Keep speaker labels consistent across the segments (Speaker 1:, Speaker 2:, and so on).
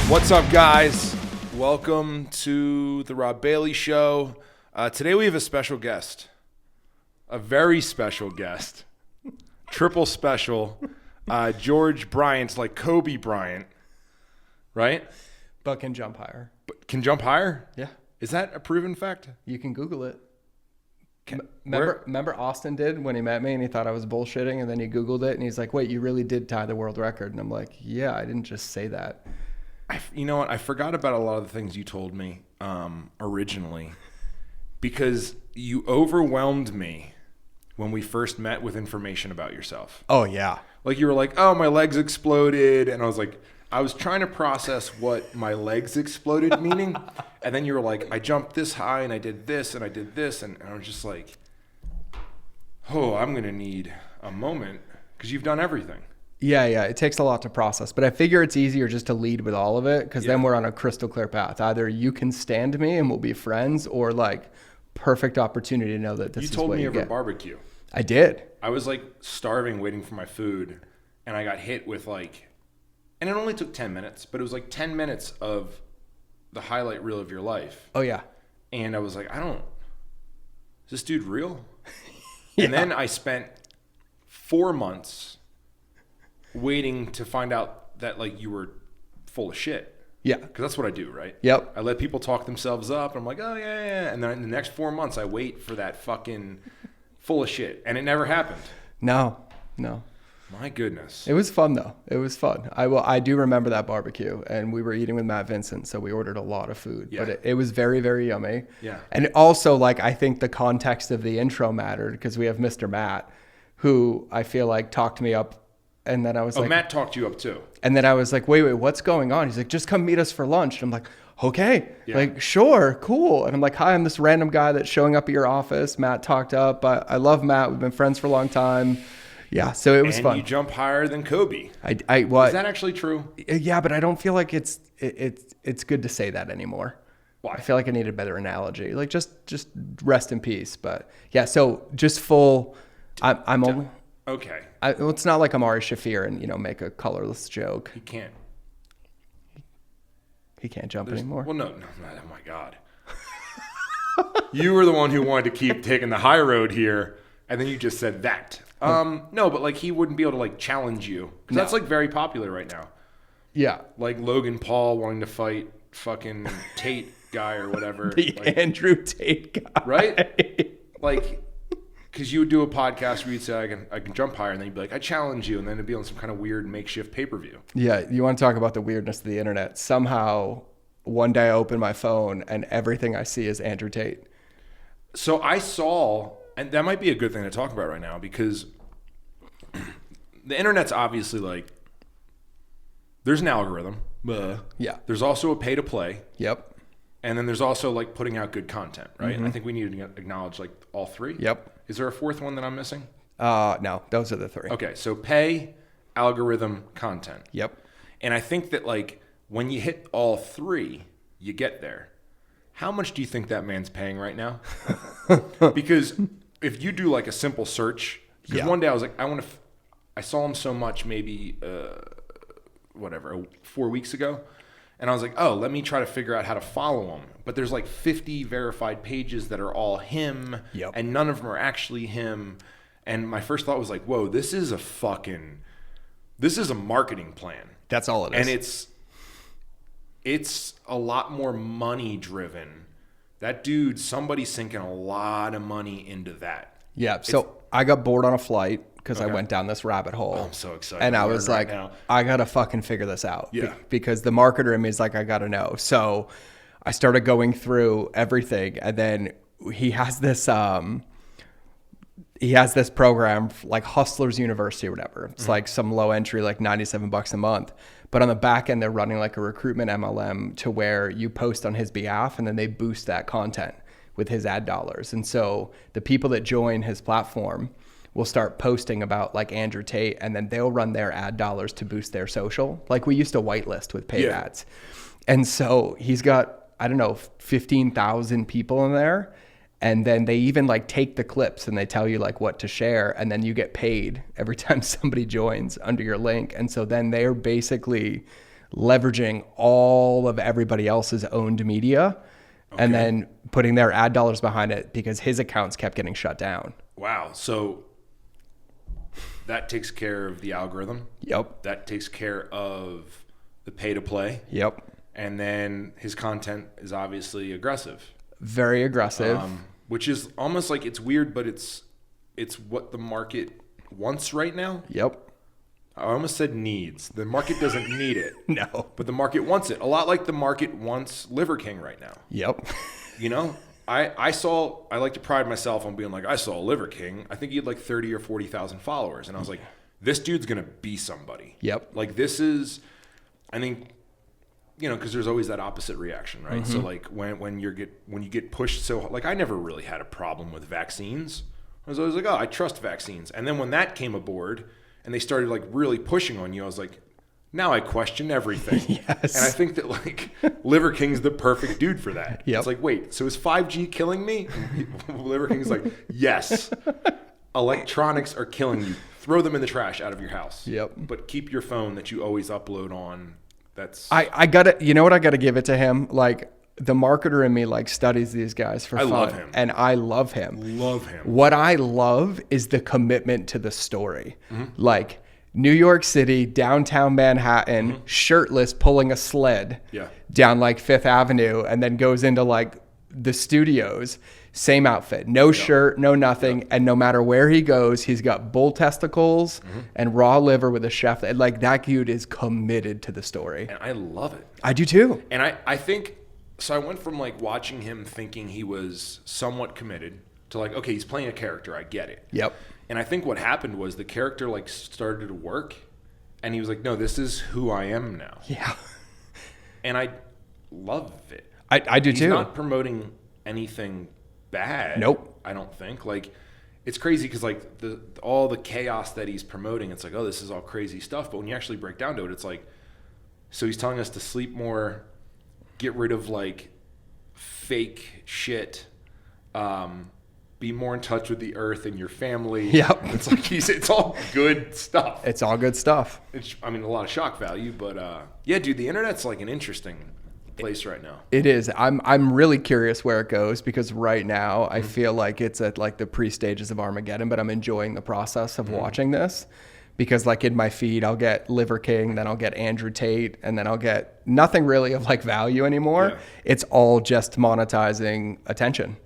Speaker 1: What's up, guys? Welcome to the Rob Bailey Show. Today we have a special guest, a very special guest, triple special, George Bryant, like Kobe Bryant, right?
Speaker 2: But can jump higher.
Speaker 1: But can jump higher?
Speaker 2: Yeah.
Speaker 1: Is that a proven fact?
Speaker 2: You can Google it. Remember Austin did when he met me and he thought I was bullshitting, and then he Googled it and he's like, wait, you really did tie the world record? And I'm like, yeah, I didn't just say that.
Speaker 1: You know what? I forgot about a lot of the things you told me originally because you overwhelmed me when we first met with information about yourself.
Speaker 2: Oh, yeah.
Speaker 1: Like you were like, oh, my legs exploded. And I was like, I was trying to process what my legs exploded meaning. And then you were like, I jumped this high and I did this and I did this. And I was just like, oh, I'm going to need a moment because you've done everything.
Speaker 2: Yeah. It takes a lot to process, but I figure it's easier just to lead with all of it because then we're on a crystal clear path. Either you can stand me and we'll be friends, or like perfect opportunity to know that this is what you get.
Speaker 1: You told me over barbecue.
Speaker 2: I did.
Speaker 1: I was like starving waiting for my food, and I got hit with like, and it only took 10 minutes, but it was like 10 minutes of the highlight reel of your life.
Speaker 2: Oh, yeah.
Speaker 1: And I was like, is this dude real? Yeah. And then I spent 4 months waiting to find out that like you were full of shit.
Speaker 2: Yeah.
Speaker 1: Because that's what I do, right?
Speaker 2: Yep.
Speaker 1: I let people talk themselves up. And I'm like, oh, yeah. And then in the next 4 months, I wait for that fucking full of shit. And it never happened.
Speaker 2: No.
Speaker 1: My goodness.
Speaker 2: It was fun, though. It was fun. I do remember that barbecue, and we were eating with Matt Vincent, so we ordered a lot of food. Yeah. But it was very, very yummy.
Speaker 1: Yeah.
Speaker 2: And also, like, I think the context of the intro mattered because we have Mr. Matt, who I feel like talked me up. And then I was like,
Speaker 1: Matt talked you up too.
Speaker 2: And then I was like, wait, what's going on? He's like, just come meet us for lunch. And I'm like, okay, like, sure, cool. And I'm like, hi, I'm this random guy that's showing up at your office. Matt talked up. I love Matt. We've been friends for a long time. Yeah, so it was fun.
Speaker 1: And you jump higher than Kobe.
Speaker 2: What?
Speaker 1: Is that actually true?
Speaker 2: Yeah, but I don't feel like it's good to say that anymore.
Speaker 1: Why?
Speaker 2: I feel like I need a better analogy. Like just rest in peace. But yeah, so just full. I'm only.
Speaker 1: Okay.
Speaker 2: It's not like I'm Ari Shaffir and, make a colorless joke.
Speaker 1: He can't.
Speaker 2: He can't jump anymore.
Speaker 1: Well, no. Oh, my God. You were the one who wanted to keep taking the high road here, and then you just said that. No, but, like, he wouldn't be able to, like, challenge you. Because that's, like, very popular right now.
Speaker 2: Yeah.
Speaker 1: Like Logan Paul wanting to fight fucking Tate guy or whatever.
Speaker 2: The
Speaker 1: like,
Speaker 2: Andrew Tate guy.
Speaker 1: Right? Like... Because you would do a podcast where you'd say, I can jump higher, and then you'd be like, I challenge you, and then it'd be on some kind of weird makeshift pay-per-view.
Speaker 2: Yeah, you want to talk about the weirdness of the internet. Somehow, one day I open my phone, and everything I see is Andrew Tate.
Speaker 1: So I saw, and that might be a good thing to talk about right now, because the internet's obviously like, there's an algorithm.
Speaker 2: Yeah.
Speaker 1: There's also a pay-to-play.
Speaker 2: Yep.
Speaker 1: And then there's also like putting out good content, right?
Speaker 2: Mm-hmm.
Speaker 1: I think we need to acknowledge like all three.
Speaker 2: Yep.
Speaker 1: Is there a fourth one that I'm missing?
Speaker 2: No, those are the three.
Speaker 1: Okay, so pay, algorithm, content.
Speaker 2: Yep.
Speaker 1: And I think that like when you hit all three, you get there. How much do you think that man's paying right now? Because if you do like a simple search, because one day I was like, I saw him so much maybe 4 weeks ago. And I was like, oh, let me try to figure out how to follow him. But there's like 50 verified pages that are all him.
Speaker 2: Yep.
Speaker 1: And none of them are actually him. And my first thought was like, whoa, this is a marketing plan.
Speaker 2: That's all it is.
Speaker 1: And it's a lot more money driven. That dude, somebody's sinking a lot of money into that.
Speaker 2: Yeah. So I got bored on a flight because I went down this rabbit hole.
Speaker 1: Oh, I'm so excited.
Speaker 2: And I was like, I got to fucking figure this out.
Speaker 1: Yeah.
Speaker 2: Because the marketer in me is like, I got to know. So I started going through everything. And then he has this program like Hustlers University or whatever. It's like some low entry, like $97 a month. But on the back end, they're running like a recruitment MLM to where you post on his behalf and then they boost that content with his ad dollars. And so the people that join his platform will start posting about like Andrew Tate, and then they'll run their ad dollars to boost their social. Like we used to whitelist with paid ads. And so he's got, 15,000 people in there. And then they even like take the clips and they tell you like what to share. And then you get paid every time somebody joins under your link. And so then they're basically leveraging all of everybody else's owned media and then putting their ad dollars behind it because his accounts kept getting shut down.
Speaker 1: Wow. So that takes care of the algorithm.
Speaker 2: Yep.
Speaker 1: That takes care of the pay to play.
Speaker 2: Yep.
Speaker 1: And then his content is obviously aggressive.
Speaker 2: Very aggressive.
Speaker 1: Which is almost like, it's weird, but it's what the market wants right now.
Speaker 2: Yep.
Speaker 1: I almost said needs. The market doesn't need it.
Speaker 2: No.
Speaker 1: But the market wants it. A lot like the market wants Liver King right now.
Speaker 2: Yep.
Speaker 1: You know, I like to pride myself on being like, I saw Liver King. I think he had like 30 or 40,000 followers. And I was like, this dude's going to be somebody.
Speaker 2: Yep.
Speaker 1: Like this is, I think, you know, because there's always that opposite reaction, right? So like when you get pushed so, like I never really had a problem with vaccines. I was always like, oh, I trust vaccines. And then when that came aboard and they started like really pushing on you, I was like, now I question everything.
Speaker 2: Yes.
Speaker 1: And I think that like Liver King's the perfect dude for that.
Speaker 2: Yep.
Speaker 1: It's like, wait, so is 5G killing me? Liver King's like, yes, electronics are killing you. Throw them in the trash out of your house.
Speaker 2: Yep.
Speaker 1: But keep your phone that you always upload on. That's
Speaker 2: I gotta, you know what, I gotta give it to him. Like the marketer in me like studies these guys for fun.
Speaker 1: love him.
Speaker 2: And I love him.
Speaker 1: Love him.
Speaker 2: What I love is the commitment to the story. Like New York City, downtown Manhattan, shirtless, pulling a sled down like Fifth Avenue, and then goes into like the studios, same outfit, no shirt, no nothing. And no matter where he goes, he's got bull testicles and raw liver with a chef. Like that dude is committed to the story.
Speaker 1: And I love it.
Speaker 2: I do too.
Speaker 1: And I think, so I went from like watching him thinking he was somewhat committed to like, okay, he's playing a character. I get it.
Speaker 2: Yep.
Speaker 1: And I think what happened was the character like started to work and he was like, no, this is who I am now.
Speaker 2: Yeah.
Speaker 1: And I love it.
Speaker 2: I do
Speaker 1: He's
Speaker 2: too.
Speaker 1: not promoting anything bad.
Speaker 2: Nope.
Speaker 1: I don't think. Like, it's crazy because like all the chaos that he's promoting, it's like, oh, this is all crazy stuff. But when you actually break down to it, it's like, so he's telling us to sleep more, get rid of like fake shit, be more in touch with the earth and your family.
Speaker 2: Yep.
Speaker 1: It's like it's all good stuff.
Speaker 2: It's all good stuff.
Speaker 1: It's, I mean, a lot of shock value, but yeah, dude, the internet's like an interesting place right now.
Speaker 2: It is. I'm really curious where it goes because right now I feel like it's at like the pre-stages of Armageddon, but I'm enjoying the process of watching this because like in my feed, I'll get Liver King, then I'll get Andrew Tate, and then I'll get nothing really of like value anymore.
Speaker 1: Yeah.
Speaker 2: It's all just monetizing attention.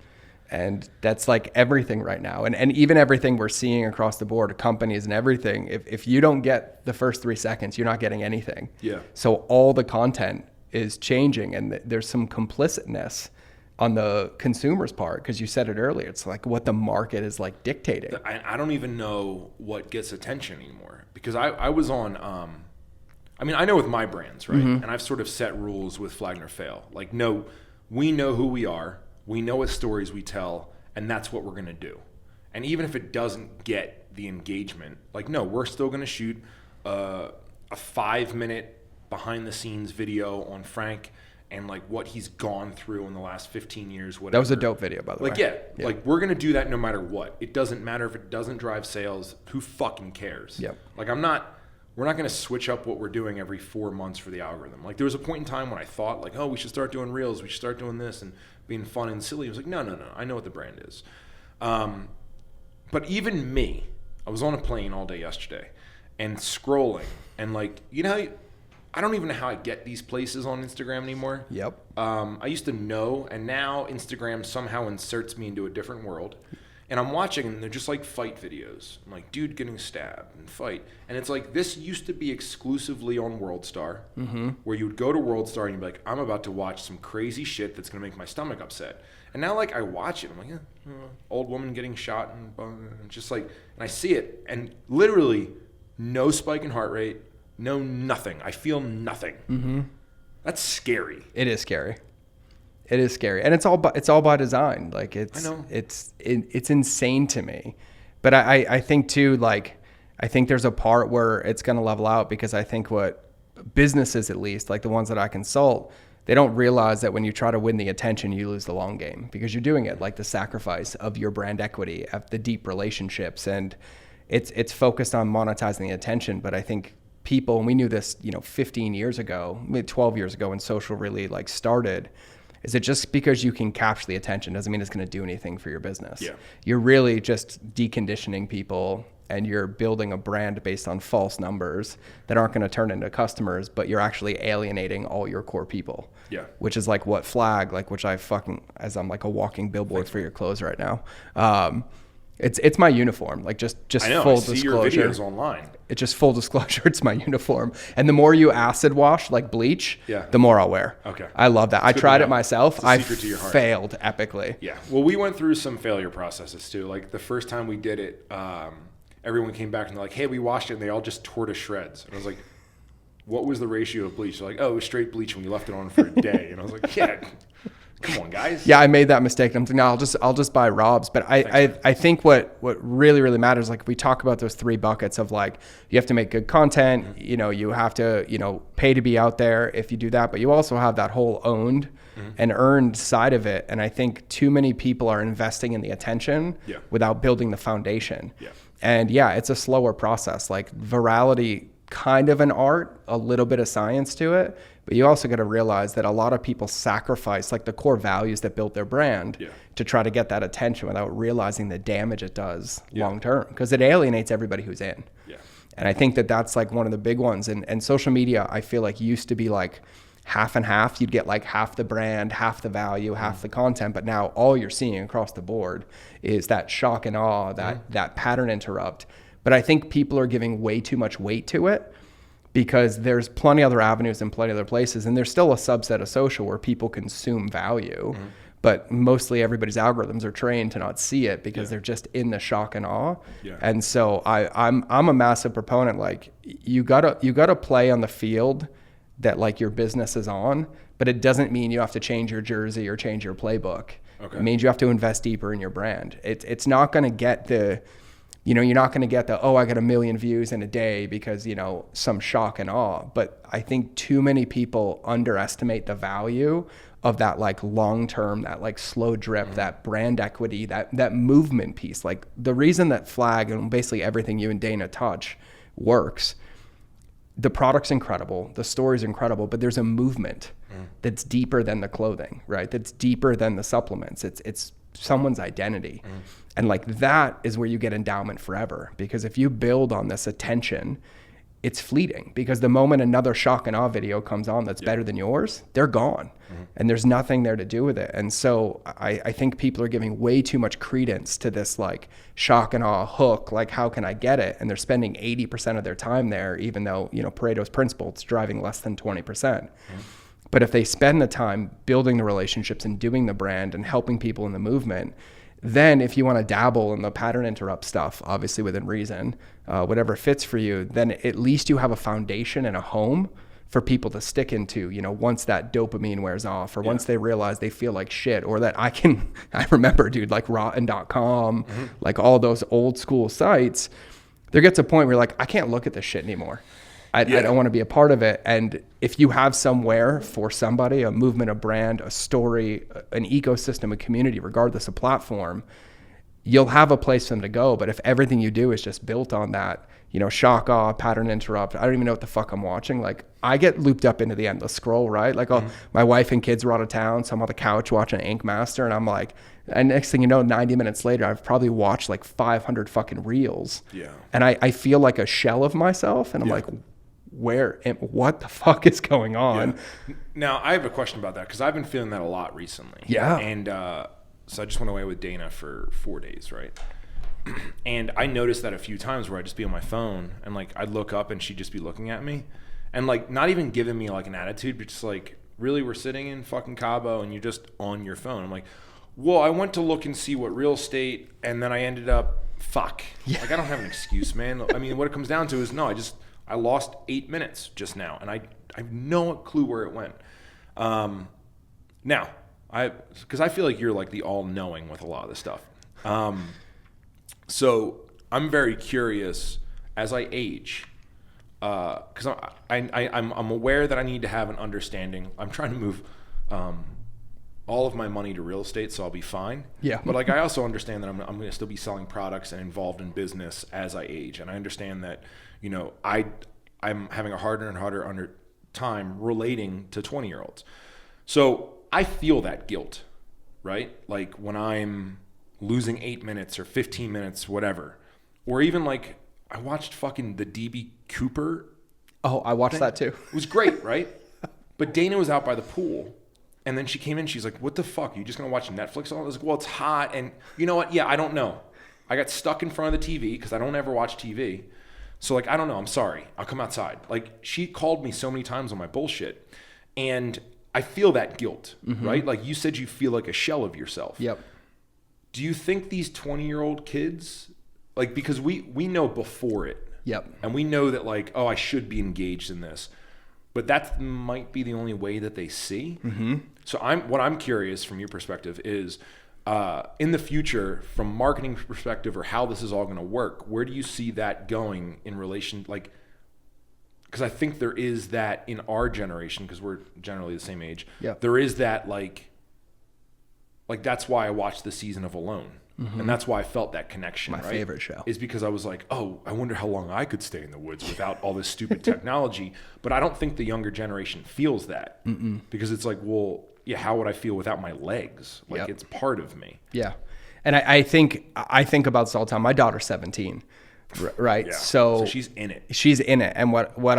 Speaker 2: And that's like everything right now. And even everything we're seeing across the board, companies and everything, if you don't get the first 3 seconds, you're not getting anything.
Speaker 1: Yeah.
Speaker 2: So all the content is changing and there's some complicitness on the consumer's part because you said it earlier. It's like what the market is like dictating.
Speaker 1: I don't even know what gets attention anymore because I was on, I mean, I know with my brands, right? And I've sort of set rules with Flag Nor Fail. Like, no, we know who we are. We know what stories we tell, and that's what we're going to do. And even if it doesn't get the engagement, like, no, we're still going to shoot a 5-minute behind-the-scenes video on Frank and, like, what he's gone through in the last 15 years, whatever.
Speaker 2: That was a dope video, by the
Speaker 1: way.
Speaker 2: Yeah.
Speaker 1: Like, we're going to do that no matter what. It doesn't matter if it doesn't drive sales. Who fucking cares?
Speaker 2: Yep.
Speaker 1: Like, we're not going to switch up what we're doing every 4 months for the algorithm. Like, there was a point in time when I thought, like, oh, we should start doing reels. We should start doing this and being fun and silly. I was like, no. I know what the brand is. But even me, I was on a plane all day yesterday and scrolling. And, like, you know, I don't even know how I get these places on Instagram anymore.
Speaker 2: Yep.
Speaker 1: I used to know, and now Instagram somehow inserts me into a different world. And I'm watching, and they're just like fight videos. I'm like, dude getting stabbed and fight. And it's like, this used to be exclusively on WorldStar, where you would go to WorldStar and you'd be like, I'm about to watch some crazy shit that's going to make my stomach upset. And now, like, I watch it, I'm like, old woman getting shot, and just like, and I see it, and literally no spike in heart rate, no nothing. I feel nothing. That's scary.
Speaker 2: It is scary. It is scary, and it's all by design. Like
Speaker 1: I know.
Speaker 2: it's insane to me, but I think too, like I think there's a part where it's going to level out because I think what businesses, at least like the ones that I consult, they don't realize that when you try to win the attention, you lose the long game because you're doing it like the sacrifice of your brand equity, of the deep relationships, and it's focused on monetizing the attention. But I think people, and we knew this, 15 years ago, 12 years ago when social really like started, is that just because you can capture the attention doesn't mean it's going to do anything for your business.
Speaker 1: Yeah.
Speaker 2: You're really just deconditioning people, and you're building a brand based on false numbers that aren't going to turn into customers, but you're actually alienating all your core people.
Speaker 1: Yeah.
Speaker 2: Which is like what Flag, like, which I fucking, as I'm like a walking billboard for your clothes right now. It's my uniform. Like just
Speaker 1: I know,
Speaker 2: full
Speaker 1: I see
Speaker 2: disclosure.
Speaker 1: your videos online.
Speaker 2: It's just full disclosure. It's my uniform. And the more you acid wash, like bleach,
Speaker 1: Yeah.
Speaker 2: the more I'll wear.
Speaker 1: Okay.
Speaker 2: I love that. I
Speaker 1: good
Speaker 2: tried
Speaker 1: to
Speaker 2: it
Speaker 1: know.
Speaker 2: myself.
Speaker 1: It's a
Speaker 2: I
Speaker 1: secret to your heart.
Speaker 2: failed epically.
Speaker 1: Yeah. Well, we went through some failure processes too. Like the first time we did it, everyone came back and they're like, hey, we washed it, and they all just tore to shreds. And I was like, what was the ratio of bleach? They're like, oh, it was straight bleach when we left it on for a day. And I was like, yeah, come on, guys.
Speaker 2: Yeah, I made that mistake. I'm thinking, no, I'll just buy Rob's. But I think what really, really matters, like we talk about those 3 buckets of like, you have to make good content, you have to, pay to be out there if you do that, but you also have that whole owned and earned side of it. And I think too many people are investing in the attention without building the foundation.
Speaker 1: Yeah.
Speaker 2: And yeah, it's a slower process. Like virality, kind of an art, a little bit of science to it, but you also got to realize that a lot of people sacrifice like the core values that built their brand to try to get that attention without realizing the damage it does long term, because it alienates everybody who's in.
Speaker 1: Yeah.
Speaker 2: And I think that that's like one of the big ones. And social media, I feel like used to be like half and half. You'd get like half the brand, half the value, half the content. But now all you're seeing across the board is that shock and awe, that pattern interrupt. But I think people are giving way too much weight to it, because there's plenty other avenues and plenty other places. And there's still a subset of social where people consume value, but mostly everybody's algorithms are trained to not see it because they're just in the shock and awe. Yeah. And so I'm a massive proponent. Like you gotta play on the field that like your business is on, but it doesn't mean you have to change your jersey or change your playbook. Okay. It means you have to invest deeper in your brand. It's not going to get the, you're not going to get the, I got 1 million views in a day because, some shock and awe. But I think too many people underestimate the value of that like long-term, that like slow drip, that brand equity, that movement piece. Like the reason that Flag and basically everything you and Dana touch works, the product's incredible, the story's incredible, but there's a movement that's deeper than the clothing, right? That's deeper than the supplements. It's someone's identity. And like that is where you get endowment forever, because if you build on this attention, it's fleeting, because the moment another shock and awe video comes on that's better than yours, they're gone. And there's nothing there to do with it. And so I think people are giving way too much credence to this like shock and awe hook, like how can I get it? And they're spending 80% of their time there, even though, Pareto's principle, it's driving less than 20%. But if they spend the time building the relationships and doing the brand and helping people in the movement, then if you want to dabble in the pattern interrupt stuff, obviously within reason, whatever fits for you, then at least you have a foundation and a home for people to stick into, once that dopamine wears off, or once they realize they feel like shit, or that I remember, dude, like rotten.com, like all those old school sites, there gets a point where like, I can't look at this shit anymore. I don't want to be a part of it. And if you have somewhere for somebody, a movement, a brand, a story, an ecosystem, a community, regardless of platform, you'll have a place for them to go. But if everything you do is just built on that, shock, awe, pattern interrupt, I don't even know what the fuck I'm watching. Like I get looped up into the endless scroll, right? Like my wife and kids were out of town, so I'm on the couch watching Ink Master, and I'm like, and next thing you know, 90 minutes later, I've probably watched like 500 fucking reels. Yeah. And I feel like a shell of myself, and I'm like, what the fuck is going on?
Speaker 1: Yeah. Now I have a question about that, because I've been feeling that a lot recently.
Speaker 2: Yeah.
Speaker 1: And so I just went away with Dana for 4 days, right? And I noticed that a few times where I'd just be on my phone and like I'd look up and she'd just be looking at me and like not even giving me like an attitude, but just like, really, we're sitting in fucking Cabo and you're just on your phone. I'm like, well, I went to look and see what real estate, and then I ended up like I don't have an excuse, man. I mean, what it comes down to is I lost 8 minutes just now, and I have no clue where it went. Now, because I feel like you're like the all-knowing with a lot of this stuff. So I'm very curious as I age, because I'm aware that I need to have an understanding. I'm trying to move all of my money to real estate, so I'll be fine. Yeah. But like I also understand that I'm going to still be selling products and involved in business as I age, and I understand that I I'm having a harder and harder time relating to 20-year-olds. So I feel that guilt, right? Like when I'm losing 8 minutes or 15 minutes, whatever. Or even like I watched fucking the DB Cooper.
Speaker 2: Oh, I watched that too.
Speaker 1: It was great, right? But Dana was out by the pool. And then she came in, she's like, what the fuck? Are you just going to watch Netflix all? I was like, well, it's hot. And you know what? Yeah, I don't know. I got stuck in front of the TV because I don't ever watch TV. So like, I don't know. I'm sorry. I'll come outside. Like she called me so many times on my bullshit. And I feel that guilt, right? Like you said, you feel like a shell of yourself.
Speaker 2: Yep.
Speaker 1: Do you think these 20-year-old kids, like, because we know before it.
Speaker 2: Yep.
Speaker 1: And we know that like, oh, I should be engaged in this. But that might be the only way that they see. Mm-hmm. So what I'm curious from your perspective is, in the future, from marketing perspective or how this is all going to work, where do you see that going in relation, like, because I think there is that in our generation, because we're generally the same age, there is that like that's why I watched the season of Alone. Mm-hmm. And that's why I felt that connection.
Speaker 2: My favorite show.
Speaker 1: Is because I was like, oh, I wonder how long I could stay in the woods without all this stupid technology. But I don't think the younger generation feels that. Because it's like, well, yeah, how would I feel without my legs? Like it's part of me.
Speaker 2: Yeah. And I think about this all the time. My daughter's 17, right?
Speaker 1: Yeah.
Speaker 2: So
Speaker 1: she's in it.
Speaker 2: She's in it. And what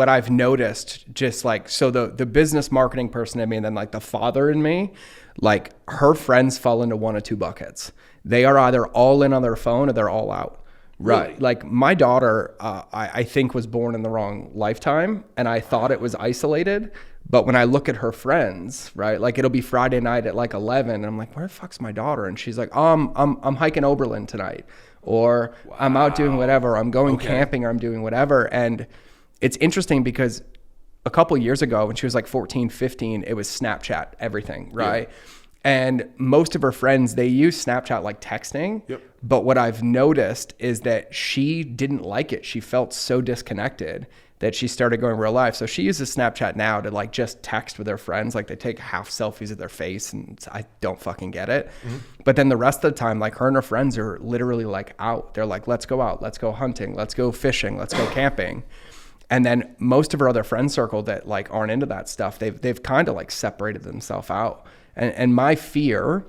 Speaker 2: I've noticed, just like, so the business marketing person in me and then like the father in me, like her friends fall into one of two buckets. They are either all in on their phone or they're all out. Right.
Speaker 1: Really?
Speaker 2: Like my daughter, I think was born in the wrong lifetime and I thought it was isolated. But when I look at her friends, right, like it'll be Friday night at like 11 and I'm like, where the fuck's my daughter? And she's like, oh, I'm hiking Oberlin tonight, or I'm out doing whatever. I'm going camping, or I'm doing whatever. And it's interesting because a couple of years ago when she was like 14, 15, it was Snapchat, everything, right? Yeah. And most of her friends, they use Snapchat like texting. Yep. But what I've noticed is that she didn't like it. She felt so disconnected that she started going real life. So she uses Snapchat now to like just text with her friends. Like they take half selfies of their face and I don't fucking get it. Mm-hmm. But then the rest of the time, like her and her friends are literally like out. They're like, let's go out, let's go hunting, let's go fishing, let's go camping. And then most of her other friend circle that like aren't into that stuff, they've kind of like separated themselves out. And my fear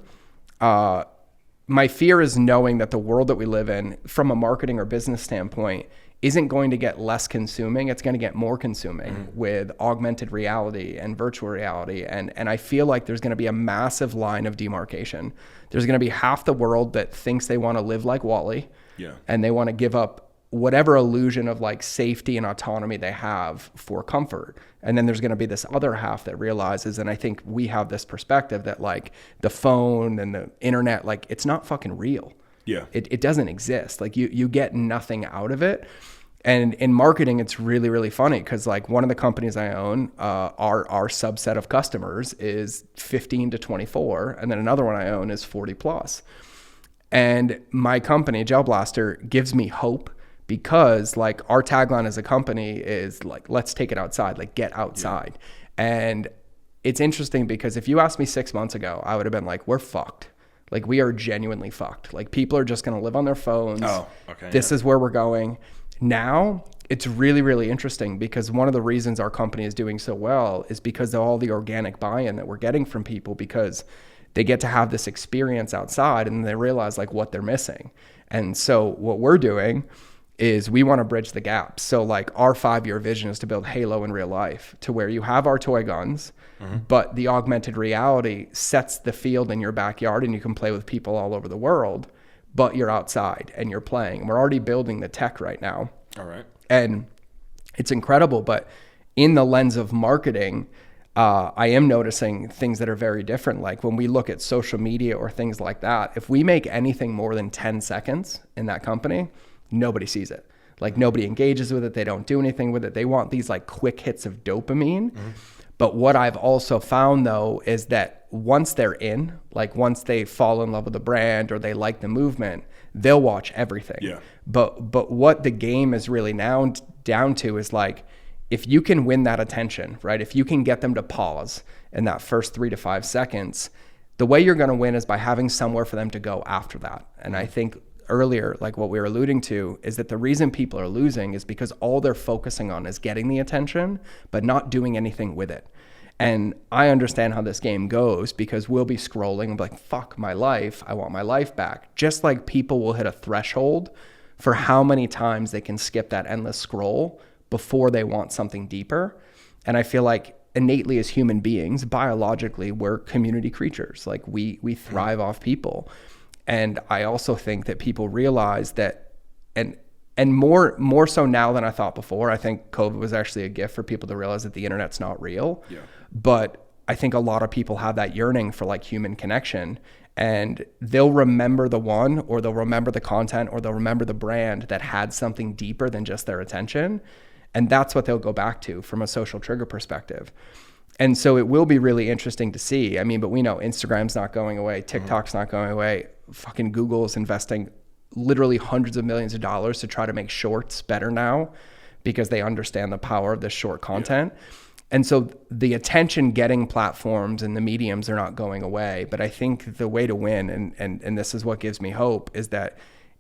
Speaker 2: is knowing that the world that we live in from a marketing or business standpoint isn't going to get less consuming. It's going to get more consuming with augmented reality and virtual reality. And I feel like there's going to be a massive line of demarcation. There's going to be half the world that thinks they want to live like Wall-E. Yeah. And they want to give up whatever illusion of like safety and autonomy they have for comfort. And then there's going to be this other half that realizes, and I think we have this perspective that like the phone and the internet, like it's not fucking real. Yeah. It doesn't exist. Like you get nothing out of it. And in marketing, it's really, really funny because like one of the companies I own, our subset of customers is 15 to 24. And then another one I own is 40 plus. And my company, Gel Blaster, gives me hope because like our tagline as a company is like, let's take it outside, like get outside. Yeah. And it's interesting because if you asked me 6 months ago, I would have been like, we're fucked. Like we are genuinely fucked. Like people are just going to live on their phones. Oh, okay. This is where we're going. Now it's really, really interesting because one of the reasons our company is doing so well is because of all the organic buy-in that we're getting from people, because they get to have this experience outside and they realize like what they're missing. And so what we're doing is we want to bridge the gap. So like our 5-year vision is to build Halo in real life, to where you have our toy guns, but the augmented reality sets the field in your backyard and you can play with people all over the world, but you're outside and you're playing. And we're already building the tech right now. All right. And it's incredible, but in the lens of marketing, I am noticing things that are very different. Like when we look at social media or things like that, if we make anything more than 10 seconds in that company, nobody sees it. Like nobody engages with it. They don't do anything with it. They want these like quick hits of dopamine. But what I've also found though, is that once they're in, like once they fall in love with the brand or they like the movement, they'll watch everything. Yeah. But what the game is really now down to is like, if you can win that attention, right? If you can get them to pause in that first 3 to 5 seconds, the way you're going to win is by having somewhere for them to go after that. And I think earlier, like what we were alluding to, is that the reason people are losing is because all they're focusing on is getting the attention, but not doing anything with it. And I understand how this game goes because we'll be scrolling and be like, fuck my life. I want my life back. Just like people will hit a threshold for how many times they can skip that endless scroll before they want something deeper. And I feel like innately as human beings, biologically, we're community creatures. Like we thrive off people. And I also think that people realize that, and more so now than I thought before, I think COVID was actually a gift for people to realize that the internet's not real.
Speaker 1: Yeah.
Speaker 2: But I think a lot of people have that yearning for like human connection, and they'll remember the one, or they'll remember the content, or they'll remember the brand that had something deeper than just their attention. And that's what they'll go back to from a social trigger perspective. And so it will be really interesting to see. I mean, but we know Instagram's not going away. TikTok's not going away. Fucking Google is investing literally hundreds of millions of dollars to try to make shorts better now because they understand the power of this short content. Yeah. And so the attention getting platforms and the mediums are not going away. But I think the way to win, and this is what gives me hope, is that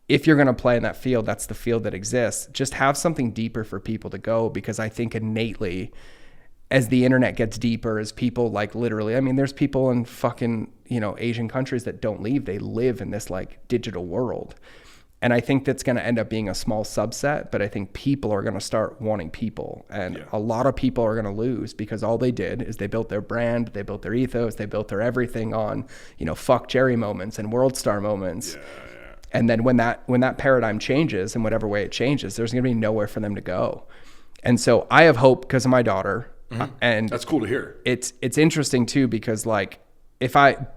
Speaker 2: if you're going to play in that field, that's the field that exists. Just have something deeper for people to go, because I think innately, as the internet gets deeper, as people like literally, I mean, there's people in fucking, Asian countries that don't leave. They live in this like digital world. And I think that's going to end up being a small subset, but I think people are going to start wanting people. And a lot of people are going to lose because all they did is they built their brand, they built their ethos, they built their everything on, fuck Jerry moments and world star moments. Yeah. And then when that paradigm changes, in whatever way it changes, there's going to be nowhere for them to go. And so I have hope because of my daughter. Mm-hmm. And
Speaker 1: that's cool to hear.
Speaker 2: It's interesting too, because like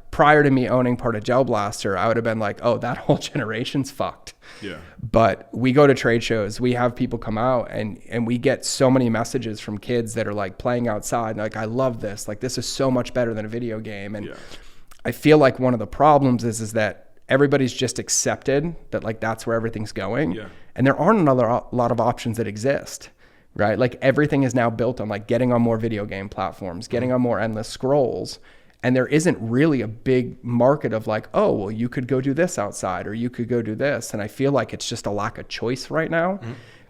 Speaker 2: prior to me owning part of Gel Blaster, I would have been like, oh, that whole generation's fucked.
Speaker 1: Yeah.
Speaker 2: But we go to trade shows, we have people come out, and we get so many messages from kids that are like playing outside and like, I love this. Like, this is so much better than a video game. And I feel like one of the problems is that everybody's just accepted that like that's where everything's going. Yeah. And there aren't a lot of options that exist. Right? Like everything is now built on like getting on more video game platforms, getting on more endless scrolls. And there isn't really a big market of like, oh, well, you could go do this outside, or you could go do this. And I feel like it's just a lack of choice right now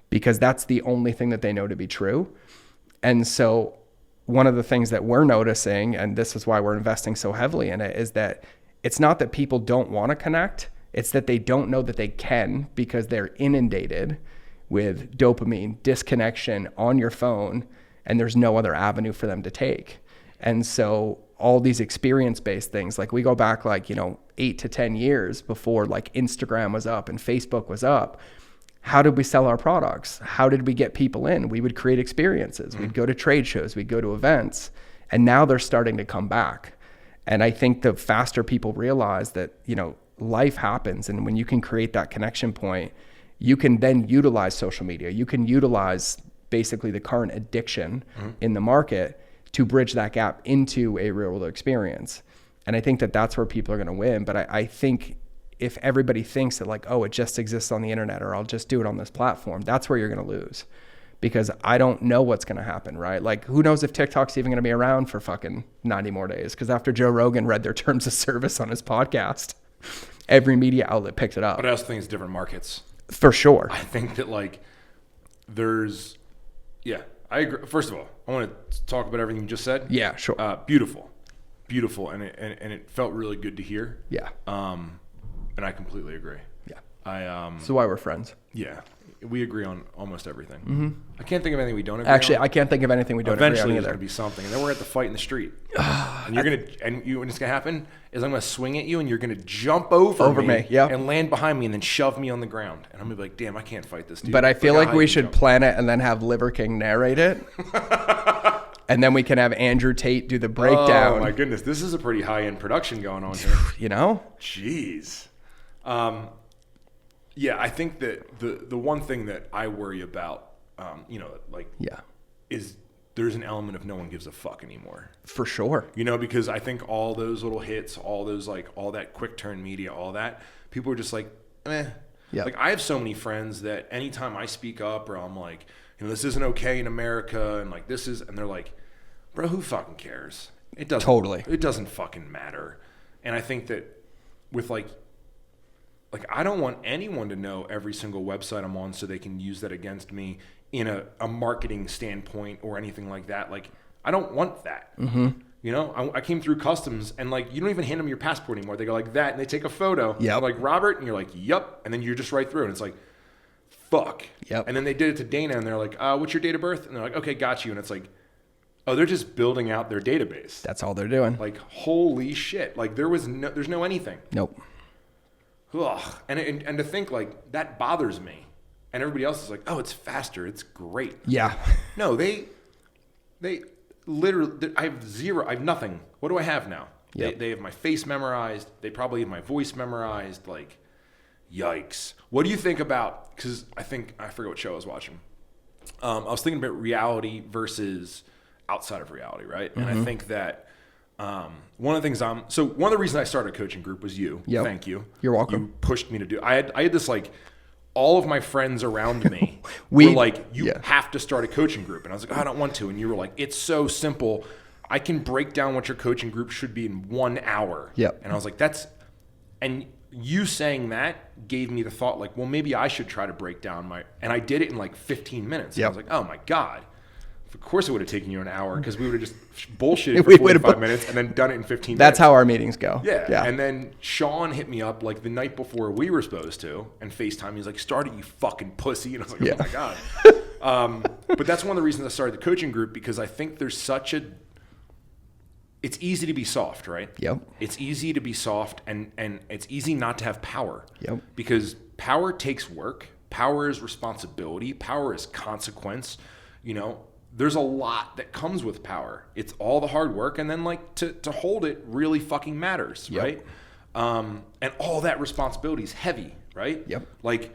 Speaker 2: because that's the only thing that they know to be true. And so one of the things that we're noticing, and this is why we're investing so heavily in it, is that it's not that people don't want to connect. It's that they don't know that they can because they're inundated with dopamine, disconnection on your phone, and there's no other avenue for them to take. And so all these experience-based things, like we go back like, 8 to 10 years before like Instagram was up and Facebook was up. How did we sell our products? How did we get people in? We would create experiences. We'd go to trade shows, we'd go to events, and now they're starting to come back. And I think the faster people realize that, life happens, and when you can create that connection point, you can then utilize social media. You can utilize basically the current addiction in the market to bridge that gap into a real world experience. And I think that that's where people are going to win. But I think if everybody thinks that like, oh, it just exists on the internet, or I'll just do it on this platform, that's where you're going to lose. Because I don't know what's going to happen, right? Like, who knows if TikTok's even going to be around for fucking 90 more days? Because after Joe Rogan read their terms of service on his podcast, every media outlet picked it up.
Speaker 1: But I also think it's different markets.
Speaker 2: For sure.
Speaker 1: I think that like I agree. First of all, I want to talk about everything you just said.
Speaker 2: Yeah, sure.
Speaker 1: Beautiful, and it felt really good to hear.
Speaker 2: Yeah.
Speaker 1: And I completely agree.
Speaker 2: Yeah. So why we're friends.
Speaker 1: Yeah. We agree on almost everything. Mm-hmm. I can't think of anything we don't agree
Speaker 2: Actually,
Speaker 1: on.
Speaker 2: I can't think of anything we don't agree on either.
Speaker 1: Eventually, there's going to be something. And then we're at the fight in the street. And what's going to happen is I'm going to swing at you, and you're going to jump over me and land behind me and then shove me on the ground. And I'm going to be like, damn, I can't fight this dude.
Speaker 2: But I feel like we should plan it and then have Liver King narrate it. And then we can have Andrew Tate do the breakdown.
Speaker 1: Oh, my goodness. This is a pretty high-end production going on here. Jeez. Yeah, I think that the one thing that I worry about, is there's an element of no one gives a fuck anymore.
Speaker 2: For sure.
Speaker 1: Because I think all those little hits, all those all that quick turn media, all that, people are just like, eh. Yeah. Like I have so many friends that anytime I speak up or I'm like, this isn't okay in America and like this is, and they're like, bro, who fucking cares? It doesn't.
Speaker 2: Totally.
Speaker 1: It doesn't fucking matter. And I think that with like like, I don't want anyone to know every single website I'm on so they can use that against me in a marketing standpoint or anything like that. Like, I don't want that.
Speaker 2: Mm-hmm.
Speaker 1: You know, I came through customs and like, you don't even hand them your passport anymore. They go like that and they take a photo.
Speaker 2: Yep.
Speaker 1: Like, Robert, and you're like, yep. And then you're just right through and it's like, fuck.
Speaker 2: Yep.
Speaker 1: And then they did it to Dana and they're like, what's your date of birth? And they're like, okay, got you. And it's like, oh, they're just building out their database.
Speaker 2: That's all they're doing.
Speaker 1: Like, holy shit. Like, there's no anything.
Speaker 2: Nope.
Speaker 1: Ugh. And to think like that bothers me. And everybody else is like, oh, it's faster. It's great.
Speaker 2: Yeah.
Speaker 1: No, they literally, I have nothing. What do I have now?
Speaker 2: Yep.
Speaker 1: They have my face memorized. They probably have my voice memorized. Like, yikes. What do you think about, because I forget what show I was watching. I was thinking about reality versus outside of reality, right?
Speaker 2: Mm-hmm.
Speaker 1: And I think that one of the things one of the reasons I started a coaching group was you.
Speaker 2: Yep.
Speaker 1: Thank you.
Speaker 2: You're welcome.
Speaker 1: You pushed me to do. I had this like, all of my friends around me were like, you have to start a coaching group. And I was like, I don't want to. And you were like, it's so simple. I can break down what your coaching group should be in 1 hour.
Speaker 2: Yep.
Speaker 1: And I was like, and you saying that gave me the thought like, well, maybe I should try to break down and I did it in like 15 minutes.
Speaker 2: Yep.
Speaker 1: I was like, oh my God. Of course it would have taken you an hour because we would have just bullshitted for 45 minutes and then done it in 15 minutes.
Speaker 2: That's how our meetings go.
Speaker 1: Yeah. And then Sean hit me up like the night before we were supposed to and FaceTime. He's like, start it, you fucking pussy. And I was like, oh my God. But that's one of the reasons I started the coaching group, because I think there's it's easy to be soft, right?
Speaker 2: Yep.
Speaker 1: It's easy to be soft and it's easy not to have power.
Speaker 2: Yep.
Speaker 1: Because power takes work. Power is responsibility. Power is consequence. You know, there's a lot that comes with power. It's all the hard work, and then like to hold it really fucking matters,
Speaker 2: yep.
Speaker 1: right? And all that responsibility is heavy, right?
Speaker 2: Yep.
Speaker 1: Like,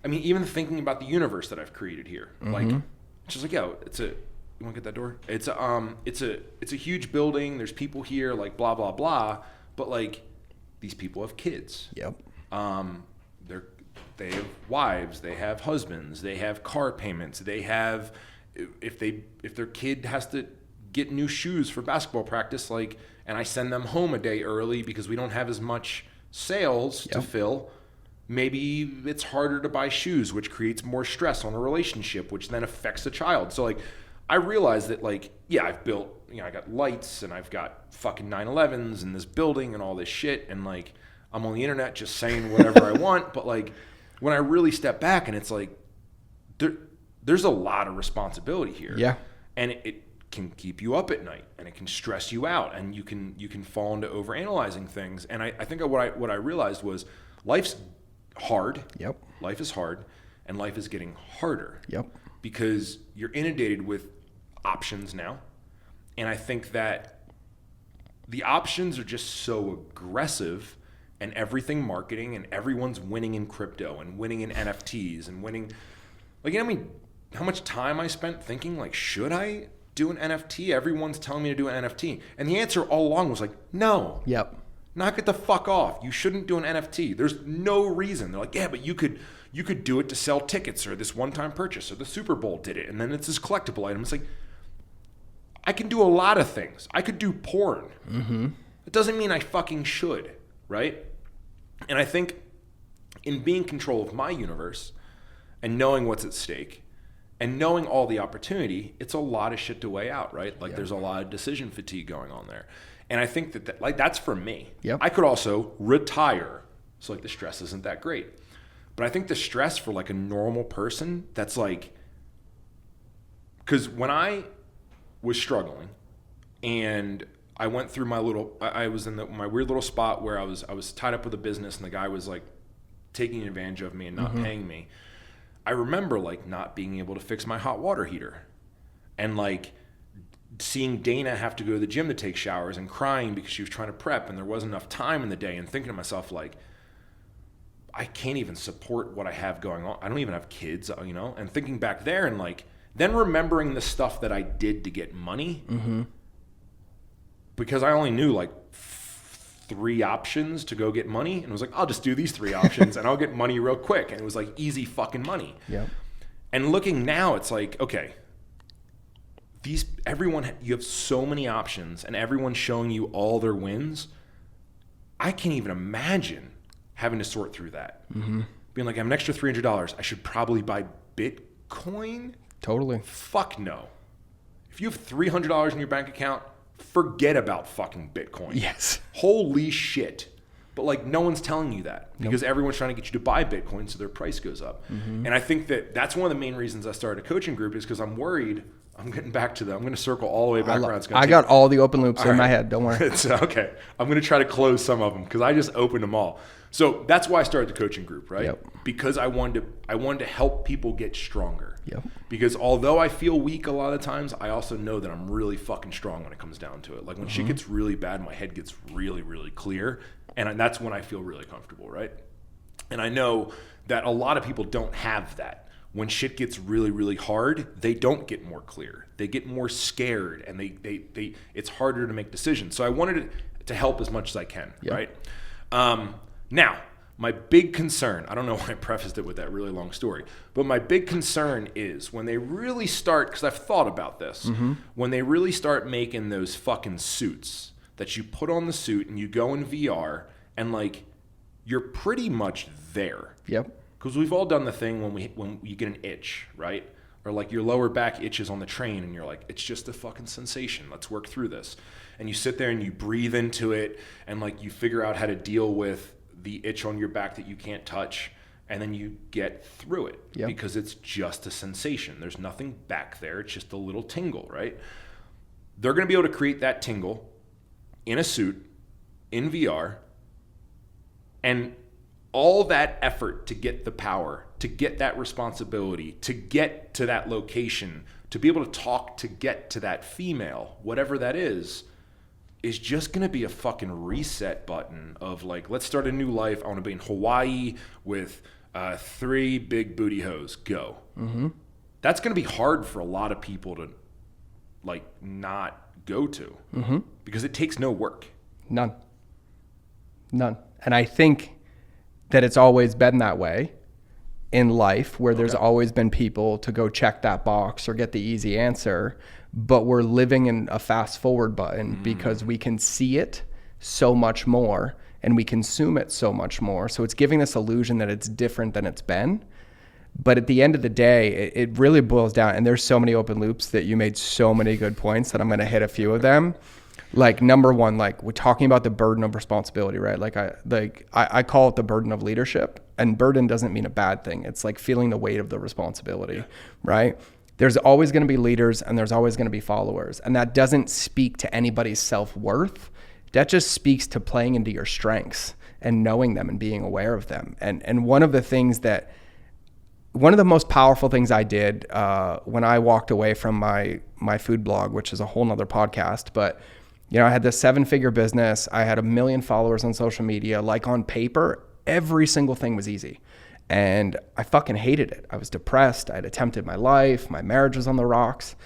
Speaker 1: I mean, even thinking about the universe that I've created here,
Speaker 2: mm-hmm.
Speaker 1: like, it's just like, yo, you want to get that door? It's a huge building. There's people here, like blah blah blah. But like, these people have kids.
Speaker 2: Yep.
Speaker 1: They have wives. They have husbands. They have car payments. They have, if their kid has to get new shoes for basketball practice, like, and I send them home a day early because we don't have as much sales to fill. Maybe it's harder to buy shoes, which creates more stress on a relationship, which then affects the child. So like, I realized that like, yeah, I've built, I got lights and I've got fucking 911s in this building and all this shit. And like, I'm on the internet just saying whatever I want. But like, when I really step back and it's like, there's a lot of responsibility here.
Speaker 2: Yeah.
Speaker 1: And it can keep you up at night and it can stress you out and you can fall into overanalyzing things. And I think what I realized was life's hard.
Speaker 2: Yep.
Speaker 1: Life is hard and life is getting harder.
Speaker 2: Yep.
Speaker 1: Because you're inundated with options now. And I think that the options are just so aggressive and everything marketing and everyone's winning in crypto and winning in NFTs and winning. Like, I mean, how much time I spent thinking like, should I do an NFT? Everyone's telling me to do an NFT. And the answer all along was like, no.
Speaker 2: Yep.
Speaker 1: Knock it the fuck off. You shouldn't do an NFT. There's no reason. They're like, yeah, but you could do it to sell tickets or this one-time purchase or the Super Bowl did it. And then it's this collectible item. It's like, I can do a lot of things. I could do porn.
Speaker 2: Mm-hmm.
Speaker 1: It doesn't mean I fucking should, right? And I think in being in control of my universe and knowing what's at stake and knowing all the opportunity, it's a lot of shit to weigh out, right? Like there's a lot of decision fatigue going on there. And I think that like that's for me.
Speaker 2: Yep.
Speaker 1: I could also retire. So like the stress isn't that great. But I think the stress for like a normal person, that's like, because when I was struggling and I went through I was in my weird little spot where I was tied up with a business and the guy was like taking advantage of me and not paying me. I remember like not being able to fix my hot water heater and like seeing Dana have to go to the gym to take showers and crying because she was trying to prep and there wasn't enough time in the day and thinking to myself like, I can't even support what I have going on. I don't even have kids, and thinking back there and like, then remembering the stuff that I did to get money because I only knew like 3 options to go get money. And it was like, I'll just do these 3 options and I'll get money real quick. And it was like easy fucking money.
Speaker 2: Yeah.
Speaker 1: And looking now, it's like, okay, you have so many options and everyone's showing you all their wins. I can't even imagine having to sort through that. Being like, I have an extra $300. I should probably buy Bitcoin.
Speaker 2: Totally.
Speaker 1: Fuck no. If you have $300 in your bank account, forget about fucking Bitcoin.
Speaker 2: Yes.
Speaker 1: Holy shit. But like, no one's telling you that because everyone's trying to get you to buy Bitcoin so their price goes up. And I think that that's one of the main reasons I started a coaching group is because I'm worried. I'm getting back to that. I'm going to circle all the way back around.
Speaker 2: I got all the open loops in my head. Don't worry.
Speaker 1: It's okay. I'm going to try to close some of them because I just opened them all. So that's why I started the coaching group, right?
Speaker 2: Yep.
Speaker 1: Because I wanted to help people get stronger.
Speaker 2: Yep.
Speaker 1: Because although I feel weak a lot of times, I also know that I'm really fucking strong when it comes down to it. Like when shit gets really bad, my head gets really, really clear. And that's when I feel really comfortable, right? And I know that a lot of people don't have that. When shit gets really, really hard, they don't get more clear. They get more scared, and they it's harder to make decisions. So I wanted to help as much as I can, right? Now, my big concern, I don't know why I prefaced it with that really long story, but my big concern is when they really start, because I've thought about this, when they really start making those fucking suits that you put on the suit and you go in VR and like you're pretty much there.
Speaker 2: Yep.
Speaker 1: Because we've all done the thing when you get an itch, right? Or like your lower back itches on the train and you're like, it's just a fucking sensation. Let's work through this. And you sit there and you breathe into it and like you figure out how to deal with the itch on your back that you can't touch. And then you get through it because it's just a sensation. There's nothing back there. It's just a little tingle, right? They're going to be able to create that tingle in a suit, in VR, and all that effort to get the power, to get that responsibility, to get to that location, to be able to talk, to get to that female, whatever that is just going to be a fucking reset button of like, let's start a new life. I want to be in Hawaii with 3 big booty hoes. Go. That's going to be hard for a lot of people to like not go to because it takes no work.
Speaker 2: None. And I think that it's always been that way in life where there's always been people to go check that box or get the easy answer, but we're living in a fast forward button because we can see it so much more and we consume it so much more. So it's giving this illusion that it's different than it's been. But at the end of the day, it really boils down, and there's so many open loops that you made so many good points that I'm going to hit a few of them. Like number one, like we're talking about the burden of responsibility, right? I call it the burden of leadership, and burden doesn't mean a bad thing. It's like feeling the weight of the responsibility, right? There's always going to be leaders and there's always going to be followers. And that doesn't speak to anybody's self-worth. That just speaks to playing into your strengths and knowing them and being aware of them. And one of the most powerful things I did when I walked away from my food blog, which is a whole nother podcast, but you know, I had this 7-figure business. I had 1 million followers on social media. Like on paper, every single thing was easy. And I fucking hated it. I was depressed. I had attempted my life. My marriage was on the rocks.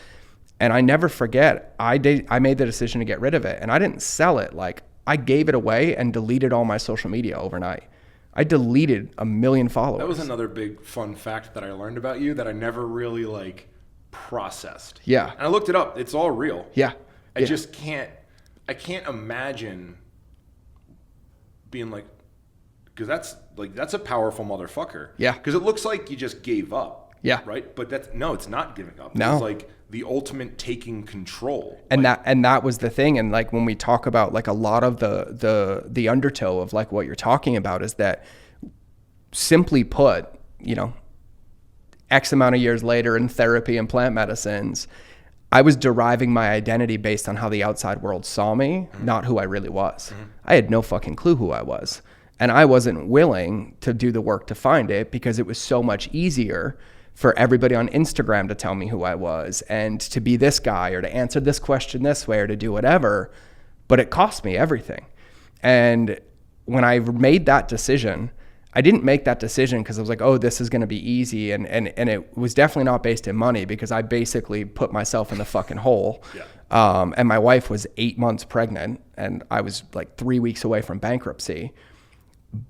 Speaker 2: And I never forget, I made the decision to get rid of it. And I didn't sell it. Like I gave it away and deleted all my social media overnight. I deleted 1 million followers.
Speaker 1: That was another big fun fact that I learned about you that I never really like processed.
Speaker 2: Yeah.
Speaker 1: And I looked it up. It's all real.
Speaker 2: Yeah.
Speaker 1: I can't imagine being like, because that's a powerful motherfucker.
Speaker 2: Yeah.
Speaker 1: Because it looks like you just gave up.
Speaker 2: Yeah.
Speaker 1: Right. But it's not giving up.
Speaker 2: No.
Speaker 1: It's like the ultimate taking control.
Speaker 2: And that was the thing. And like when we talk about like a lot of the undertow of like what you're talking about is that, simply put, you know, X amount of years later in therapy and plant medicines, I was deriving my identity based on how the outside world saw me, not who I really was. I had no fucking clue who I was. And I wasn't willing to do the work to find it because it was so much easier for everybody on Instagram to tell me who I was and to be this guy or to answer this question this way or to do whatever. But it cost me everything. And when I made that decision, I didn't make that decision because I was like, oh, this is going to be easy. And it was definitely not based in money because I basically put myself in the fucking hole. Yeah. And my wife was 8 months pregnant and I was like 3 weeks away from bankruptcy.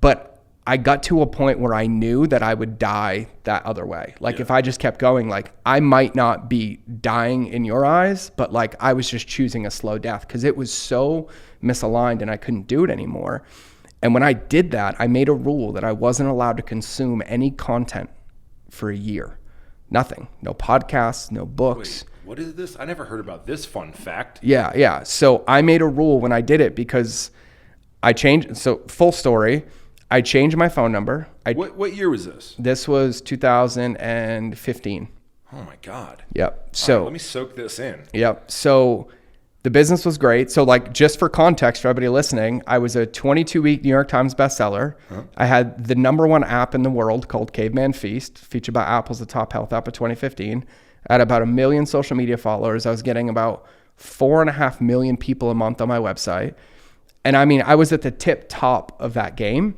Speaker 2: But I got to a point where I knew that I would die that other way. Like if I just kept going, like I might not be dying in your eyes, but like I was just choosing a slow death because it was so misaligned and I couldn't do it anymore. And when I did that, I made a rule that I wasn't allowed to consume any content for a year. Nothing. No podcasts, no books.
Speaker 1: Wait, what is this? I never heard about this fun fact.
Speaker 2: Yeah. So I made a rule when I did it because I changed. So full story, I changed my phone number.
Speaker 1: What year was this?
Speaker 2: This was 2015.
Speaker 1: Oh my God.
Speaker 2: Yep.
Speaker 1: All
Speaker 2: So
Speaker 1: right, let me soak this in.
Speaker 2: Yep. So the business was great. So like just for context for everybody listening, I was a 22-week New York Times bestseller. I had the #1 app in the world called Caveman Feast, featured by Apple as the top health app of 2015. I had about 1 million social media followers. I was getting about 4.5 million people a month on my website. And I mean, I was at the tip top of that game.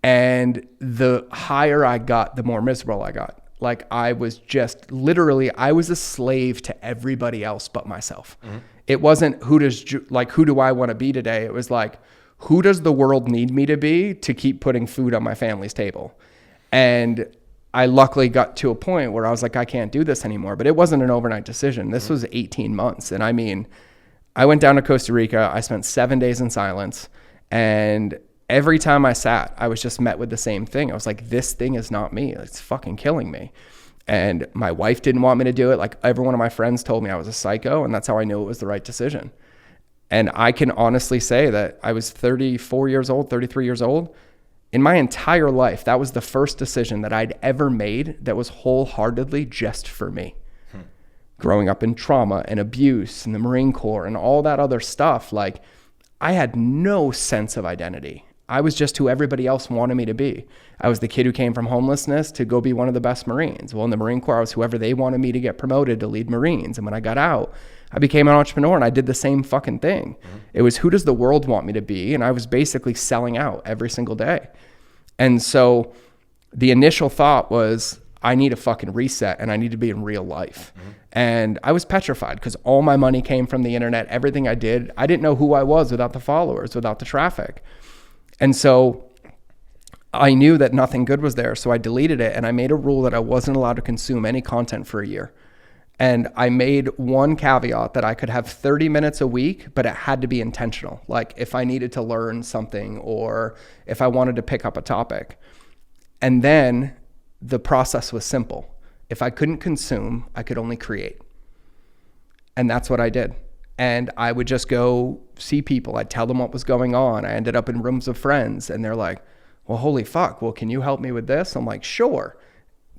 Speaker 2: And the higher I got, the more miserable I got. Like I was just literally, I was a slave to everybody else but myself. It wasn't who do I want to be today? It was like, who does the world need me to be to keep putting food on my family's table? And I luckily got to a point where I was like, I can't do this anymore. But it wasn't an overnight decision. This was 18 months. And I mean, I went down to Costa Rica. I spent 7 days in silence. And every time I sat, I was just met with the same thing. I was like, this thing is not me. It's fucking killing me. And my wife didn't want me to do it. Like every one of my friends told me I was a psycho, and that's how I knew it was the right decision. And I can honestly say that I was 34 years old, 33 years old. In my entire life, that was the first decision that I'd ever made that was wholeheartedly just for me. Growing up in trauma and abuse and the Marine Corps and all that other stuff, like I had no sense of identity. I was just who everybody else wanted me to be. I was the kid who came from homelessness to go be one of the best Marines. Well, in the Marine Corps, I was whoever they wanted me to get promoted to lead Marines. And when I got out, I became an entrepreneur and I did the same fucking thing. It was who does the world want me to be? And I was basically selling out every single day. And so the initial thought was, I need a fucking reset and I need to be in real life. And I was petrified because all my money came from the internet. Everything I did, I didn't know who I was without the followers, without the traffic. And so I knew that nothing good was there. So I deleted it and I made a rule that I wasn't allowed to consume any content for a year. And I made one caveat that I could have 30 minutes a week, but it had to be intentional. Like if I needed to learn something or if I wanted to pick up a topic. And then the process was simple. If I couldn't consume, I could only create. And that's what I did. And I would just go see people. I'd tell them what was going on. I ended up in rooms of friends and they're like, well, holy fuck. Well, can you help me with this? I'm like, sure.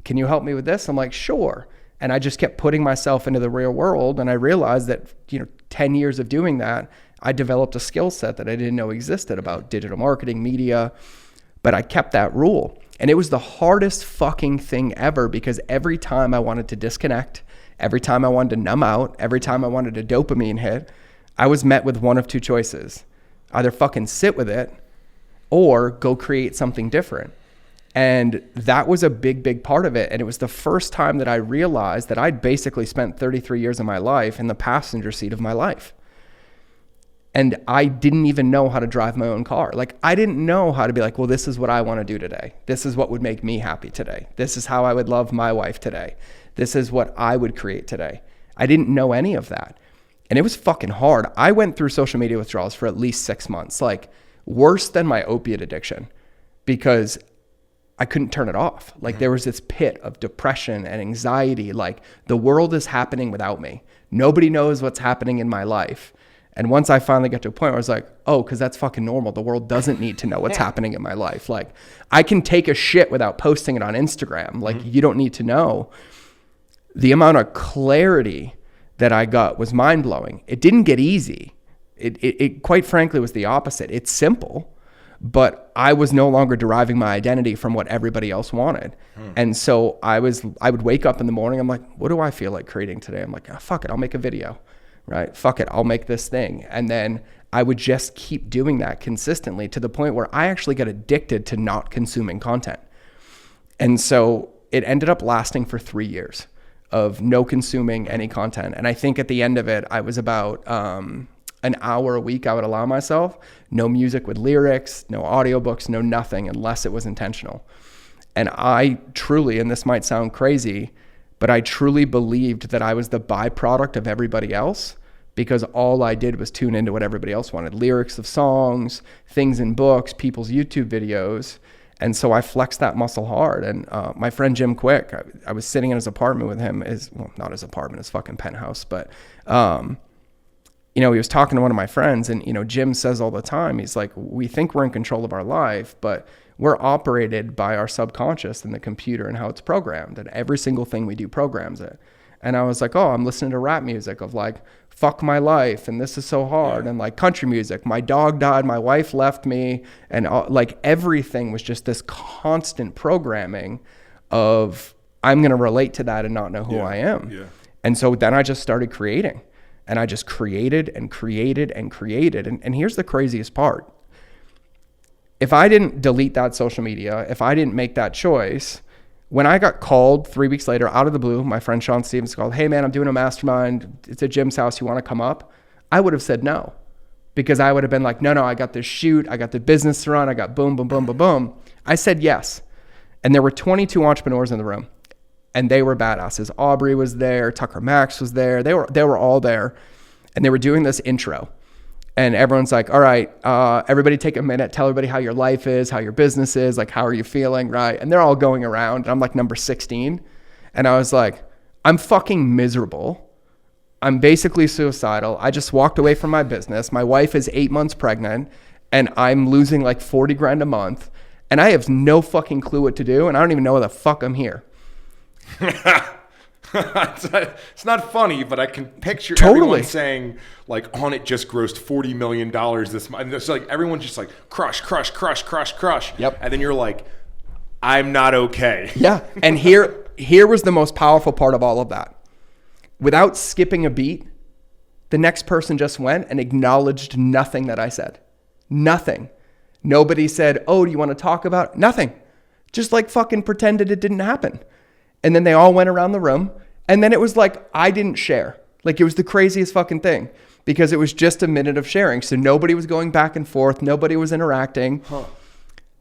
Speaker 2: Can you help me with this? I'm like, sure. And I just kept putting myself into the real world. And I realized that, 10 years of doing that, I developed a skill set that I didn't know existed about digital marketing, media, but I kept that rule. And it was the hardest fucking thing ever because every time I wanted to disconnect, every time I wanted to numb out, every time I wanted a dopamine hit, I was met with one of two choices. Either fucking sit with it or go create something different. And that was a big, big part of it. And it was the first time that I realized that I'd basically spent 33 years of my life in the passenger seat of my life. And I didn't even know how to drive my own car. Like I didn't know how to be like, well, this is what I want to do today. This is what would make me happy today. This is how I would love my wife today. This is what I would create today. I didn't know any of that. And it was fucking hard. I went through social media withdrawals for at least 6 months, like worse than my opiate addiction because I couldn't turn it off. Like there was this pit of depression and anxiety. Like the world is happening without me. Nobody knows what's happening in my life. And once I finally got to a point where I was like, oh, because that's fucking normal. The world doesn't need to know what's happening in my life. Like I can take a shit without posting it on Instagram. Like you don't need to know. The amount of clarity that I got was mind blowing. It didn't get easy. It quite frankly was the opposite. It's simple, but I was no longer deriving my identity from what everybody else wanted. And so I would wake up in the morning. I'm like, what do I feel like creating today? I'm like, oh, fuck it. I'll make a video. Right? Fuck it. I'll make this thing. And then I would just keep doing that consistently to the point where I actually got addicted to not consuming content. And so it ended up lasting for 3 years of no consuming any content. And I think at the end of it, I was about an hour a week I would allow myself. No music with lyrics, no audiobooks, no nothing unless it was intentional. And I truly, and this might sound crazy, but I truly believed that I was the byproduct of everybody else, because all I did was tune into what everybody else wanted. Lyrics of songs, things in books, people's YouTube videos. And so I flexed that muscle hard. And my friend Jim Quick, I was sitting in his apartment with him, not his apartment, his fucking penthouse, but he was talking to one of my friends, and, Jim says all the time, he's like, we think we're in control of our life, but we're operated by our subconscious and the computer and how it's programmed, and every single thing we do programs it. And I was like, oh, I'm listening to rap music of like, fuck my life, and this is so hard, and like country music, my dog died, my wife left me, and like everything was just this constant programming of, I'm going to relate to that and not know who I am. Yeah. And so then I just started creating. And I just created and created and created. And here's the craziest part. If I didn't delete that social media, if I didn't make that choice, when I got called 3 weeks later out of the blue, my friend Sean Stevens called, hey man, I'm doing a mastermind. It's at Jim's house. You want to come up? I would have said no, because I would have been like, no, I got this shoot. I got the business to run. I got boom, boom, boom, boom, boom. I said yes. And there were 22 entrepreneurs in the room. And they were badasses. Aubrey was there. Tucker Max was there. They were all there. And they were doing this intro. And everyone's like, all right, everybody take a minute. Tell everybody how your life is, how your business is. Like, how are you feeling, right? And they're all going around. And I'm like number 16. And I was like, I'm fucking miserable. I'm basically suicidal. I just walked away from my business. My wife is 8 months pregnant. And I'm losing like 40 grand a month. And I have no fucking clue what to do. And I don't even know why the fuck I'm here.
Speaker 1: It's not funny, but I can picture
Speaker 2: totally
Speaker 1: everyone saying like, On It just grossed $40 million this month. It's like everyone's just like crush.
Speaker 2: Yep.
Speaker 1: And then you're like, I'm not okay.
Speaker 2: Yeah. And here was the most powerful part of all of that. Without skipping a beat, the next person just went and acknowledged nothing that I said. Nothing. Nobody said, oh, do you want to talk about it? Nothing. Just like fucking pretended it didn't happen. And then they all went around the room. And then it was like, I didn't share. Like, it was the craziest fucking thing, because it was just a minute of sharing. So nobody was going back and forth. Nobody was interacting.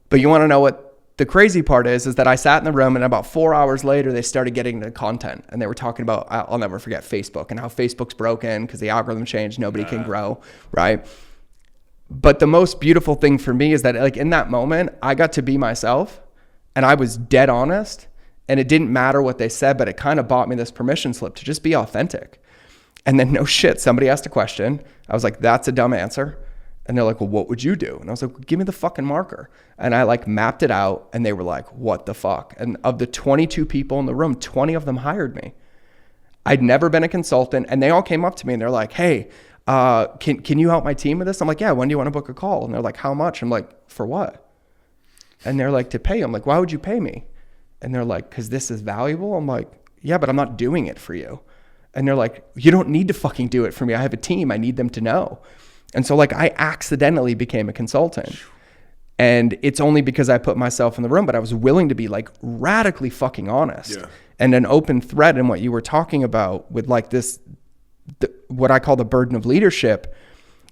Speaker 2: But you want to know what the crazy part is that I sat in the room, and about 4 hours later, they started getting into content. And they were talking about, I'll never forget, Facebook and how Facebook's broken because the algorithm changed. Nobody can grow, right? But the most beautiful thing for me is that, like, in that moment, I got to be myself, and I was dead honest. And it didn't matter what they said, but it kind of bought me this permission slip to just be authentic. And then no shit, somebody asked a question. I was like, that's a dumb answer. And they're like, well, what would you do? And I was like, give me the fucking marker. And I like mapped it out, and they were like, what the fuck? And of the 22 people in the room, 20 of them hired me. I'd never been a consultant, and they all came up to me and they're like, hey, can you help my team with this? I'm like, yeah, when do you want to book a call? And they're like, how much? I'm like, for what? And they're like, to pay. I'm like, why would you pay me? And they're like, because this is valuable. I'm like, yeah, but I'm not doing it for you. And they're like, you don't need to fucking do it for me. I have a team. I need them to know. And so like I accidentally became a consultant. And it's only because I put myself in the room, but I was willing to be like radically fucking honest. Yeah. And an open thread in what you were talking about with like this, what I call the burden of leadership,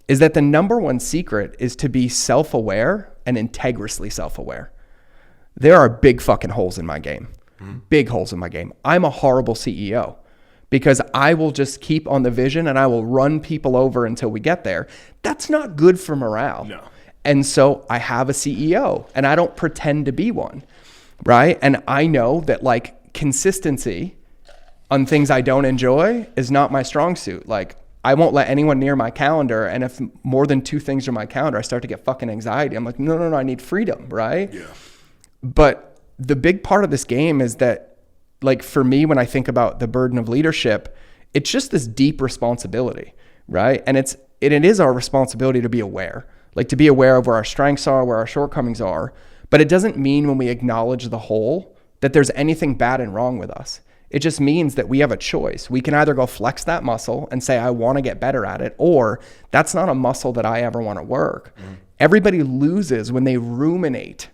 Speaker 2: is that the number one secret is to be self-aware and integrally self-aware. There are big fucking holes in my game. Big holes in my game. I'm a horrible CEO because I will just keep on the vision and I will run people over until we get there. That's not good for morale. No. And so I have a CEO and I don't pretend to be one, right? And I know that like consistency on things I don't enjoy is not my strong suit. Like I won't let anyone near my calendar. And if more than 2 things are my calendar, I start to get fucking anxiety. I'm like, no, I need freedom, right? Yeah. But the big part of this game is that, like, for me, when I think about the burden of leadership, it's just this deep responsibility, right? And it is our responsibility to be aware, like to be aware of where our strengths are, where our shortcomings are. But it doesn't mean when we acknowledge the whole that there's anything bad and wrong with us. It just means that we have a choice. We can either go flex that muscle and say, I want to get better at it, or that's not a muscle that I ever want to work. Everybody loses when they ruminate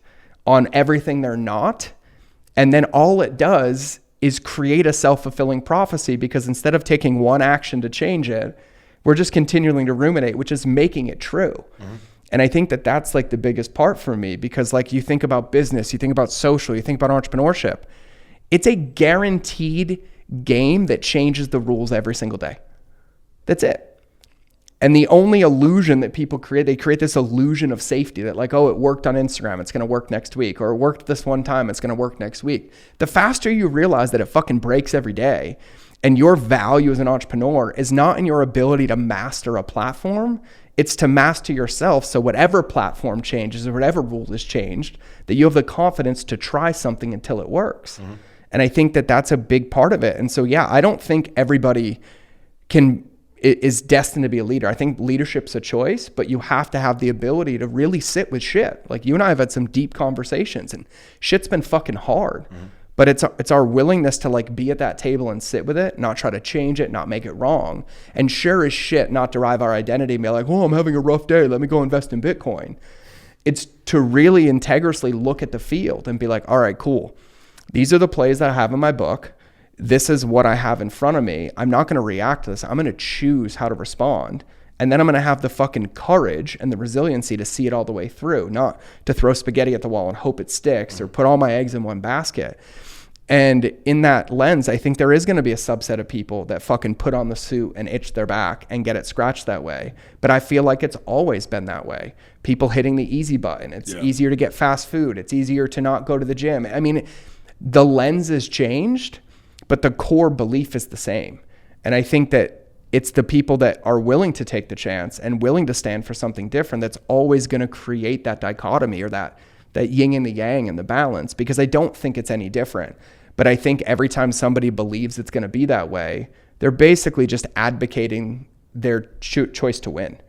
Speaker 2: on everything they're not. And then all it does is create a self-fulfilling prophecy, because instead of taking one action to change it, we're just continuing to ruminate, which is making it true. And I think that that's like the biggest part for me, because like you think about business, you think about social, you think about entrepreneurship. It's a guaranteed game that changes the rules every single day. That's it. And the only illusion that people create, they create this illusion of safety that like, oh, it worked on Instagram, it's going to work next week. Or it worked this one time, it's going to work next week. The faster you realize that it fucking breaks every day, and your value as an entrepreneur is not in your ability to master a platform, it's to master yourself. So whatever platform changes or whatever rule is changed, that you have the confidence to try something until it works. Mm-hmm. And I think that that's a big part of it. And so, yeah, I don't think everybody is destined to be a leader. I think leadership's a choice, but you have to have the ability to really sit with shit. Like you and I have had some deep conversations, and shit's been fucking hard. Mm-hmm. But it's our willingness to like be at that table and sit with it, not try to change it, not make it wrong. And sure as shit, not derive our identity and be like, oh, I'm having a rough day, let me go invest in Bitcoin. It's to really integrally look at the field and be like, all right, cool. These are the plays that I have in my book. This is what I have in front of me. I'm not going to react to this. I'm going to choose how to respond. And then I'm going to have the fucking courage and the resiliency to see it all the way through, not to throw spaghetti at the wall and hope it sticks or put all my eggs in one basket. And in that lens, I think there is going to be a subset of people that fucking put on the suit and itch their back and get it scratched that way. But I feel like it's always been that way. People hitting the easy button. It's easier to get fast food. It's easier to not go to the gym. I mean, the lens has changed, but the core belief is the same. And I think that it's the people that are willing to take the chance and willing to stand for something different that's always going to create that dichotomy or that yin and the yang and the balance, because I don't think it's any different. But I think every time somebody believes it's going to be that way, they're basically just advocating their choice to win.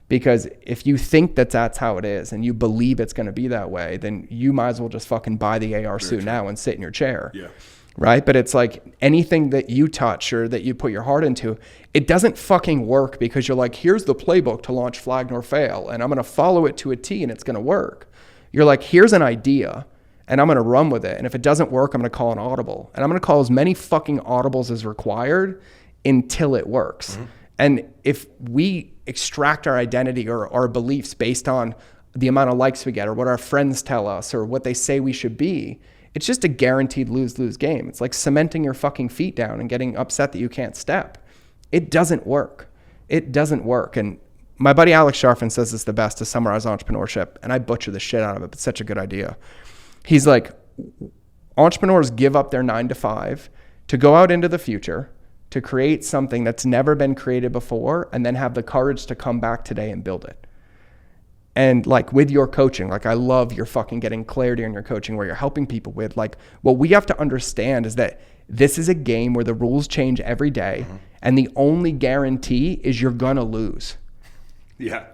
Speaker 2: Because if you think that that's how it is and you believe it's going to be that way, then you might as well just fucking buy the AR suit now and sit in your chair. Yeah. Right? But it's like anything that you touch or that you put your heart into, it doesn't fucking work because you're like, here's the playbook to launch Flag Nor Fail, and I'm going to follow it to a T and it's going to work. You're like, here's an idea and I'm going to run with it. And if it doesn't work, I'm going to call an audible. And I'm going to call as many fucking audibles as required until it works. Mm-hmm. And if we extract our identity or our beliefs based on the amount of likes we get or what our friends tell us or what they say we should be, it's just a guaranteed lose-lose game. It's like cementing your fucking feet down and getting upset that you can't step. It doesn't work. It doesn't work. And my buddy Alex Sharfin says this the best to summarize entrepreneurship, and I butcher the shit out of it, but it's such a good idea. He's like, entrepreneurs give up their 9 to 5 to go out into the future, to create something that's never been created before, and then have the courage to come back today and build it. And like with your coaching, like I love your fucking getting clarity in your coaching where you're helping people with like, what we have to understand is that this is a game where the rules change every day. Mm-hmm. And the only guarantee is you're gonna lose.
Speaker 1: Yeah.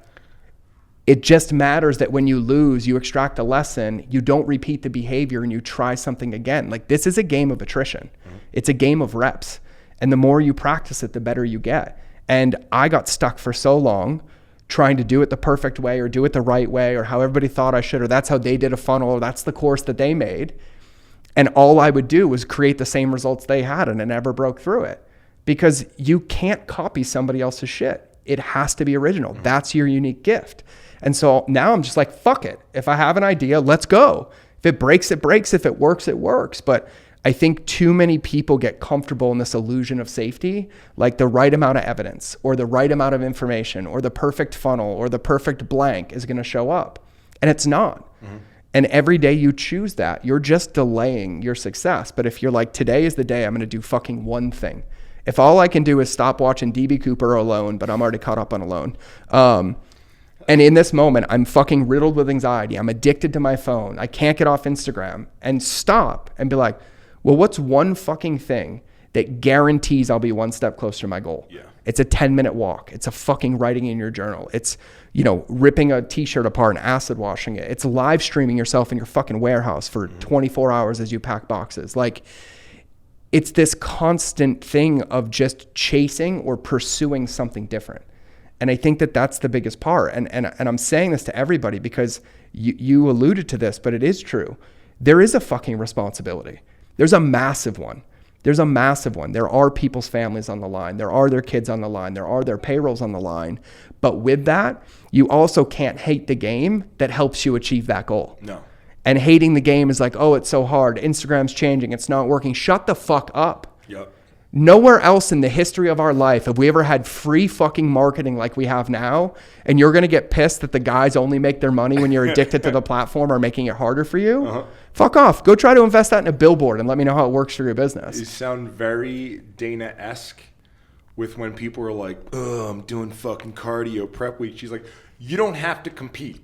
Speaker 2: It just matters that when you lose, you extract a lesson, you don't repeat the behavior and you try something again. Like this is a game of attrition. Mm-hmm. It's a game of reps. And the more you practice it, the better you get. And I got stuck for so long trying to do it the perfect way or do it the right way or how everybody thought I should, or that's how they did a funnel, or that's the course that they made. And all I would do was create the same results they had, and I never broke through it because you can't copy somebody else's shit. It has to be original. Mm-hmm. That's your unique gift. And so now I'm just like, fuck it. If I have an idea, let's go. If it breaks, it breaks. If it works, it works. But I think too many people get comfortable in this illusion of safety, like the right amount of evidence or the right amount of information or the perfect funnel or the perfect blank is going to show up. And it's not. Mm-hmm. And every day you choose that, you're just delaying your success. But if you're like, today is the day I'm going to do fucking one thing. If all I can do is stop watching DB Cooper Alone, but I'm already caught up on Alone. And in this moment, I'm fucking riddled with anxiety. I'm addicted to my phone. I can't get off Instagram, and stop and be like, well, what's one fucking thing that guarantees I'll be one step closer to my goal? Yeah. It's a 10-minute walk. It's a fucking writing in your journal. It's, ripping a t-shirt apart and acid washing it. It's live streaming yourself in your fucking warehouse for 24 hours as you pack boxes. Like, it's this constant thing of just chasing or pursuing something different. And I think that that's the biggest part. And I'm saying this to everybody because you alluded to this, but it is true. There is a fucking responsibility. There's a massive one. There are people's families on the line. There are their kids on the line. There are their payrolls on the line. But with that, you also can't hate the game that helps you achieve that goal. No. And hating the game is like, oh, it's so hard. Instagram's changing. It's not working. Shut the fuck up. Yep. Nowhere else in the history of our life have we ever had free fucking marketing like we have now. And you're going to get pissed that the guys only make their money when you're addicted to the platform or making it harder for you. Fuck off. Go try to invest that in a billboard and let me know how it works for your business.
Speaker 1: You sound very Dana-esque with when people are like, oh, I'm doing fucking cardio prep week. She's like, you don't have to compete.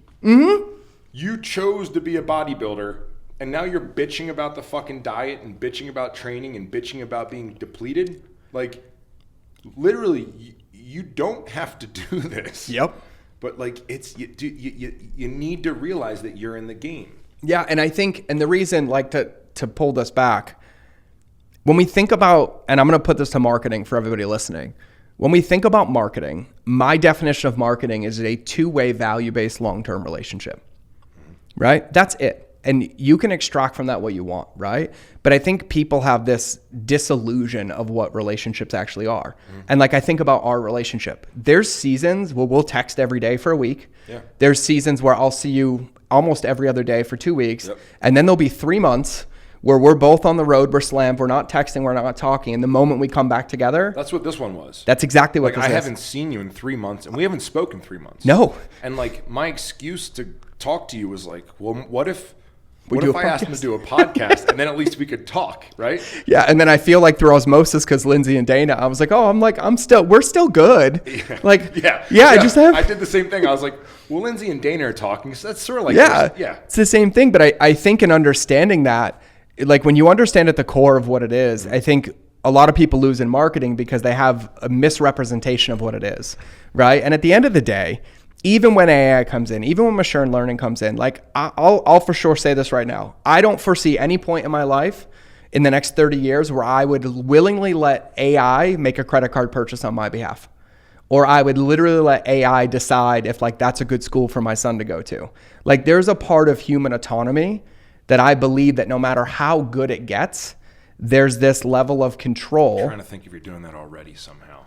Speaker 1: You chose to be a bodybuilder. And now you're bitching about the fucking diet and bitching about training and bitching about being depleted. Like, literally, you don't have to do this.
Speaker 2: Yep.
Speaker 1: But like, you need to realize that you're in the game.
Speaker 2: Yeah, and I think, and the reason, like, to pull this back, when we think about, and I'm going to put this to marketing for everybody listening. When we think about marketing, my definition of marketing is a two-way value-based long-term relationship. Right? That's it. And you can extract from that what you want, right? But I think people have this disillusion of what relationships actually are. And like, I think about our relationship. There's seasons where we'll text every day for a week. Yeah. There's seasons where I'll see you almost every other day for 2 weeks. Yep. And then there'll be 3 months where we're both on the road, we're slammed, we're not texting, we're not talking. And the moment we come back together.
Speaker 1: That's what this one was.
Speaker 2: That's exactly what
Speaker 1: like,
Speaker 2: this is.
Speaker 1: I haven't seen you in 3 months and we haven't spoken 3 months.
Speaker 2: No.
Speaker 1: And like, my excuse to talk to you was like, well, what if I asked him to do a podcast and then at least we could talk, right?
Speaker 2: Yeah, and then I feel like through osmosis, because Lindsay and Dana, I was like, we're still good.
Speaker 1: Yeah.
Speaker 2: Like,
Speaker 1: yeah. I did the same thing. I was like, well, Lindsay and Dana are talking, so that's sort of like,
Speaker 2: it's the same thing. But I think in understanding that, like when you understand at the core of what it is, I think a lot of people lose in marketing because they have a misrepresentation of what it is, right? And at the end of the day, even when AI comes in, even when machine learning comes in, like I'll for sure say this right now. I don't foresee any point in my life in the next 30 years where I would willingly let AI make a credit card purchase on my behalf. Or I would literally let AI decide if like that's a good school for my son to go to. Like there's a part of human autonomy that I believe that no matter how good it gets, there's this level of control.
Speaker 1: I'm trying to think if you're doing that already somehow.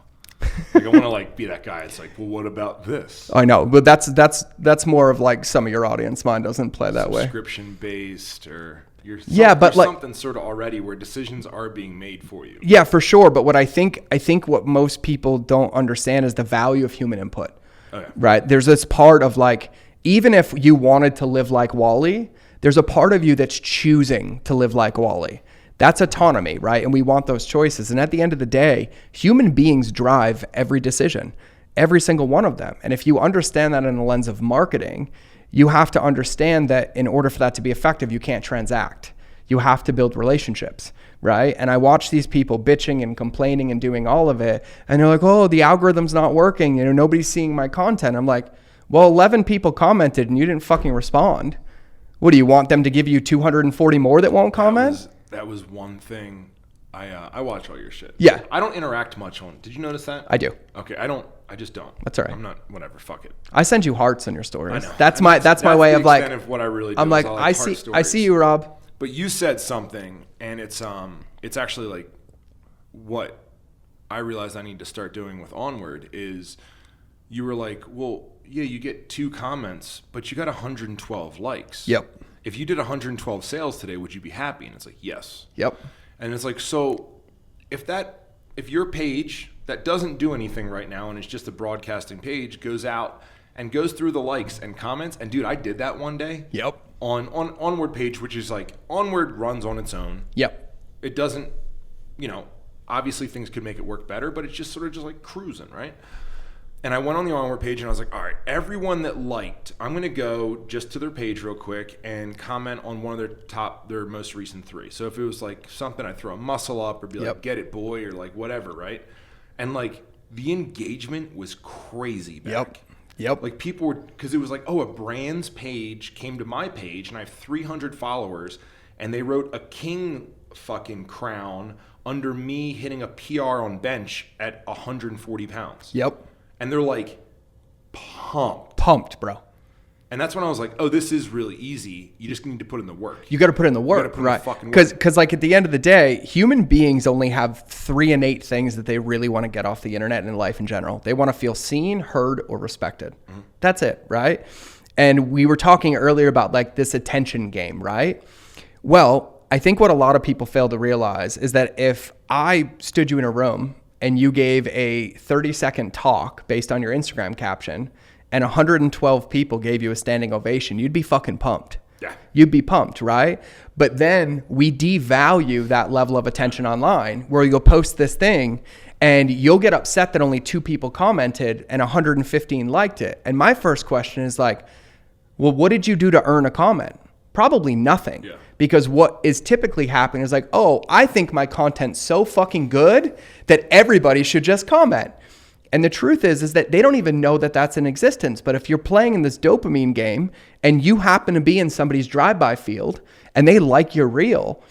Speaker 1: Like I want to like be that guy. It's like, well, what about this?
Speaker 2: I know, but that's more of like some of your audience. Mine doesn't play that way.
Speaker 1: Subscription based, or
Speaker 2: but like
Speaker 1: something sort of already where decisions are being made for you.
Speaker 2: Yeah, for sure. But what I think what most people don't understand is the value of human input. Okay. Right? There's this part of like, even if you wanted to live like Wall-E, there's a part of you that's choosing to live like Wall-E. That's autonomy, right? And we want those choices. And at the end of the day, human beings drive every decision, every single one of them. And if you understand that in the lens of marketing, you have to understand that in order for that to be effective, you can't transact. You have to build relationships, right? And I watch these people bitching and complaining and doing all of it. And they're like, oh, the algorithm's not working. Nobody's seeing my content. I'm like, well, 11 people commented and you didn't fucking respond. What do you want them to give you 240 more that won't comment?
Speaker 1: That was one thing. I watch all your shit.
Speaker 2: Yeah.
Speaker 1: I don't interact much on. Did you notice that?
Speaker 2: I do.
Speaker 1: Okay. I just don't.
Speaker 2: That's all right.
Speaker 1: I'm not. Whatever. Fuck it.
Speaker 2: I send you hearts on your stories.
Speaker 1: I know.
Speaker 2: That's my way of like.
Speaker 1: Of what I really do.
Speaker 2: I'm like, I see you, Rob.
Speaker 1: But you said something, and it's actually like what I realized I need to start doing with Onward is you were like, well, yeah, you get 2 comments, but you got 112 likes.
Speaker 2: Yep.
Speaker 1: If you did 112 sales today, would you be happy? And it's like, yes.
Speaker 2: Yep.
Speaker 1: And it's like, so if your page that doesn't do anything right now and it's just a broadcasting page goes out and goes through the likes and comments, and dude, I did that one day.
Speaker 2: Yep.
Speaker 1: On Onward page, which is like, Onward runs on its own.
Speaker 2: Yep.
Speaker 1: It doesn't, obviously things could make it work better, but it's just sort of just like cruising, right? And I went on the Onward page and I was like, all right, everyone that liked, I'm going to go just to their page real quick and comment on one of their most recent 3. So if it was like something, I'd throw a muscle up or be like, get it, boy, or like whatever, right? And like the engagement was crazy back.
Speaker 2: Yep.
Speaker 1: Like people were, because it was like, oh, a brand's page came to my page and I have 300 followers and they wrote a king fucking crown under me hitting a PR on bench at 140 pounds.
Speaker 2: Yep.
Speaker 1: And they're like
Speaker 2: pumped, bro.
Speaker 1: And that's when I was like, oh, this is really easy. You just need to put in the work.
Speaker 2: You got to put in the work, right? Because like at the end of the day, human beings only have 3 innate things that they really want to get off the internet and in life in general. They want to feel seen, heard, or respected. Mm-hmm. That's it, right? And we were talking earlier about like this attention game, right? Well, I think what a lot of people fail to realize is that if I stood you in a room and you gave a 30-second talk based on your Instagram caption and 112 people gave you a standing ovation, you'd be fucking pumped.
Speaker 1: Yeah.
Speaker 2: You'd be pumped, right? But then we devalue that level of attention online where you'll post this thing and you'll get upset that only 2 people commented and 115 liked it. And my first question is like, well, what did you do to earn a comment? Probably nothing.
Speaker 1: Yeah.
Speaker 2: Because what is typically happening is like, oh, I think my content's so fucking good that everybody should just comment. And the truth is that they don't even know that that's in existence. But if you're playing in this dopamine game and you happen to be in somebody's drive-by field and they like your reel,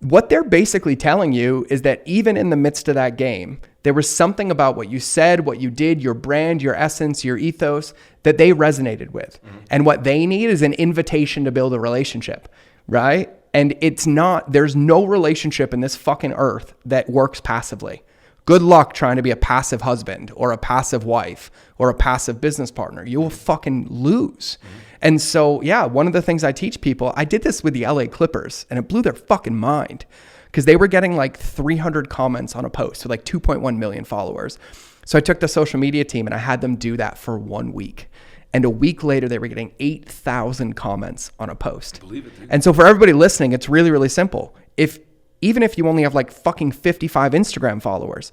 Speaker 2: what they're basically telling you is that even in the midst of that game, there was something about what you said, what you did, your brand, your essence, your ethos that they resonated with. Mm-hmm. And what they need is an invitation to build a relationship, right? And there's no relationship in this fucking earth that works passively. Good luck trying to be a passive husband or a passive wife or a passive business partner. You will fucking lose. Mm-hmm. And so, yeah, one of the things I teach people, I did this with the LA Clippers and it blew their fucking mind because they were getting like 300 comments on a post with like 2.1 million followers. So I took the social media team and I had them do that for 1 week. And a week later, they were getting 8,000 comments on a post. Believe it, dude. And so for everybody listening, it's really, really simple. Even if you only have like fucking 55 Instagram followers,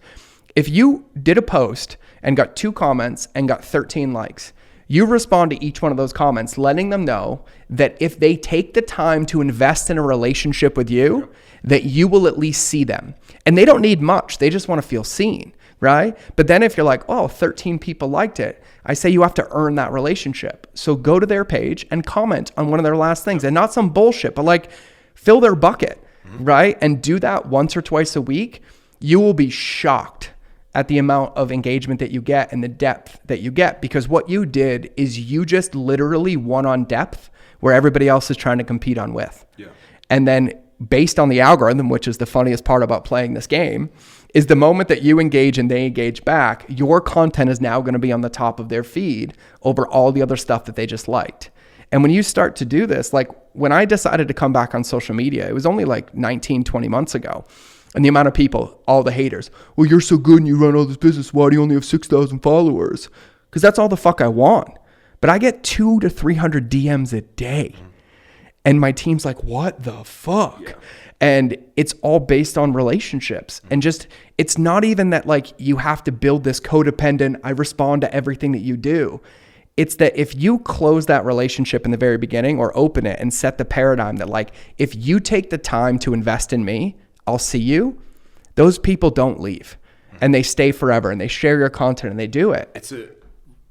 Speaker 2: if you did a post and got 2 comments and got 13 likes, you respond to each one of those comments, letting them know that if they take the time to invest in a relationship with you, that you will at least see them. And they don't need much. They just want to feel seen, right? But then if you're like, oh, 13 people liked it, I say you have to earn that relationship. So go to their page and comment on one of their last things and not some bullshit, but like fill their bucket. Right? And do that once or twice a week. You will be shocked at the amount of engagement that you get and the depth that you get, because what you did is you just literally won on depth where everybody else is trying to compete on width. Yeah. And then based on the algorithm, which is the funniest part about playing this game, is the moment that you engage and they engage back, your content is now going to be on the top of their feed over all the other stuff that they just liked. And when you start to do this, like when I decided to come back on social media, it was only like 19, 20 months ago. And the amount of people, all the haters, well, you're so good and you run all this business. Why do you only have 6,000 followers? Because that's all the fuck I want. But I get 200 to 300 DMs a day. And my team's like, what the fuck? Yeah. And it's all based on relationships. And just, it's not even that like you have to build this codependent, I respond to everything that you do. It's that if you close that relationship in the very beginning or open it and set the paradigm that like, if you take the time to invest in me, I'll see you. Those people don't leave and they stay forever and they share your content and they do it.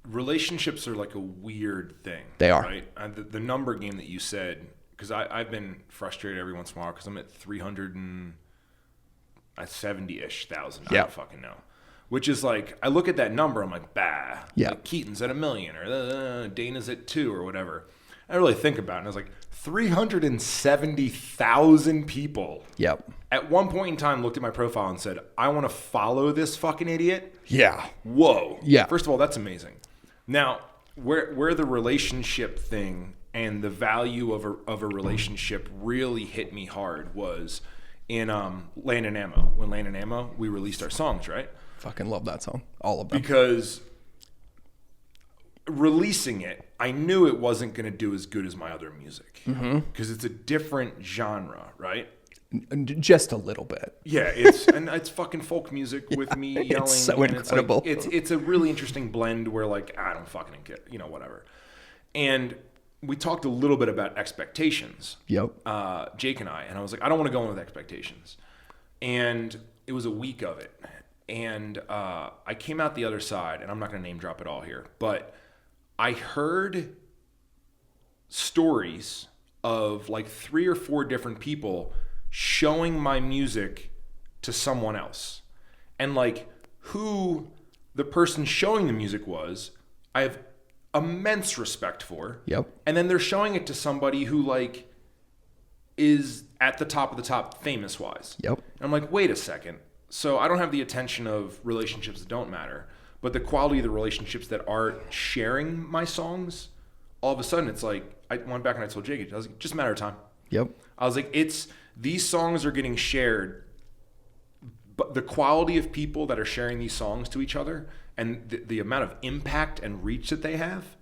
Speaker 1: Relationships are like a weird thing.
Speaker 2: They are.
Speaker 1: Right? The number game that you said, because I've been frustrated every once in a while because I'm at 370-ish thousand. I don't fucking know. Which is like, I look at that number, I'm like, bah.
Speaker 2: Yeah.
Speaker 1: Like Keaton's at 1 million or Dana's at 2 or whatever. I really think about it and I was like, 370,000 people.
Speaker 2: Yep.
Speaker 1: At one point in time looked at my profile and said, I want to follow this fucking idiot.
Speaker 2: Yeah.
Speaker 1: Whoa.
Speaker 2: Yeah.
Speaker 1: First of all, that's amazing. Now, where the relationship thing and the value of a relationship really hit me hard was in Land and Ammo. When Land and Ammo, we released our songs, right?
Speaker 2: Fucking love that song. All of them.
Speaker 1: Because releasing it, I knew it wasn't going to do as good as my other music. Because it's a different genre, right?
Speaker 2: Just a little bit.
Speaker 1: Yeah, it's fucking folk music with me yelling.
Speaker 2: It's so incredible.
Speaker 1: It's a really interesting blend where like, I don't fucking get, whatever. And we talked a little bit about expectations.
Speaker 2: Yep.
Speaker 1: Jake and I was like, I don't want to go in with expectations. And it was a week of it. And I came out the other side, and I'm not going to name drop it all here, but I heard stories of like 3 or 4 different people showing my music to someone else. And like who the person showing the music was, I have immense respect for.
Speaker 2: Yep.
Speaker 1: And then they're showing it to somebody who like is at the top of the top famous wise.
Speaker 2: Yep.
Speaker 1: And I'm like, wait a second. So I don't have the attention of relationships that don't matter, but the quality of the relationships that are sharing my songs, all of a sudden it's like, I went back and I told Jake, I was like, just a matter of time.
Speaker 2: Yep.
Speaker 1: I was like, it's these songs are getting shared, but the quality of people that are sharing these songs to each other and the amount of impact and reach that they have,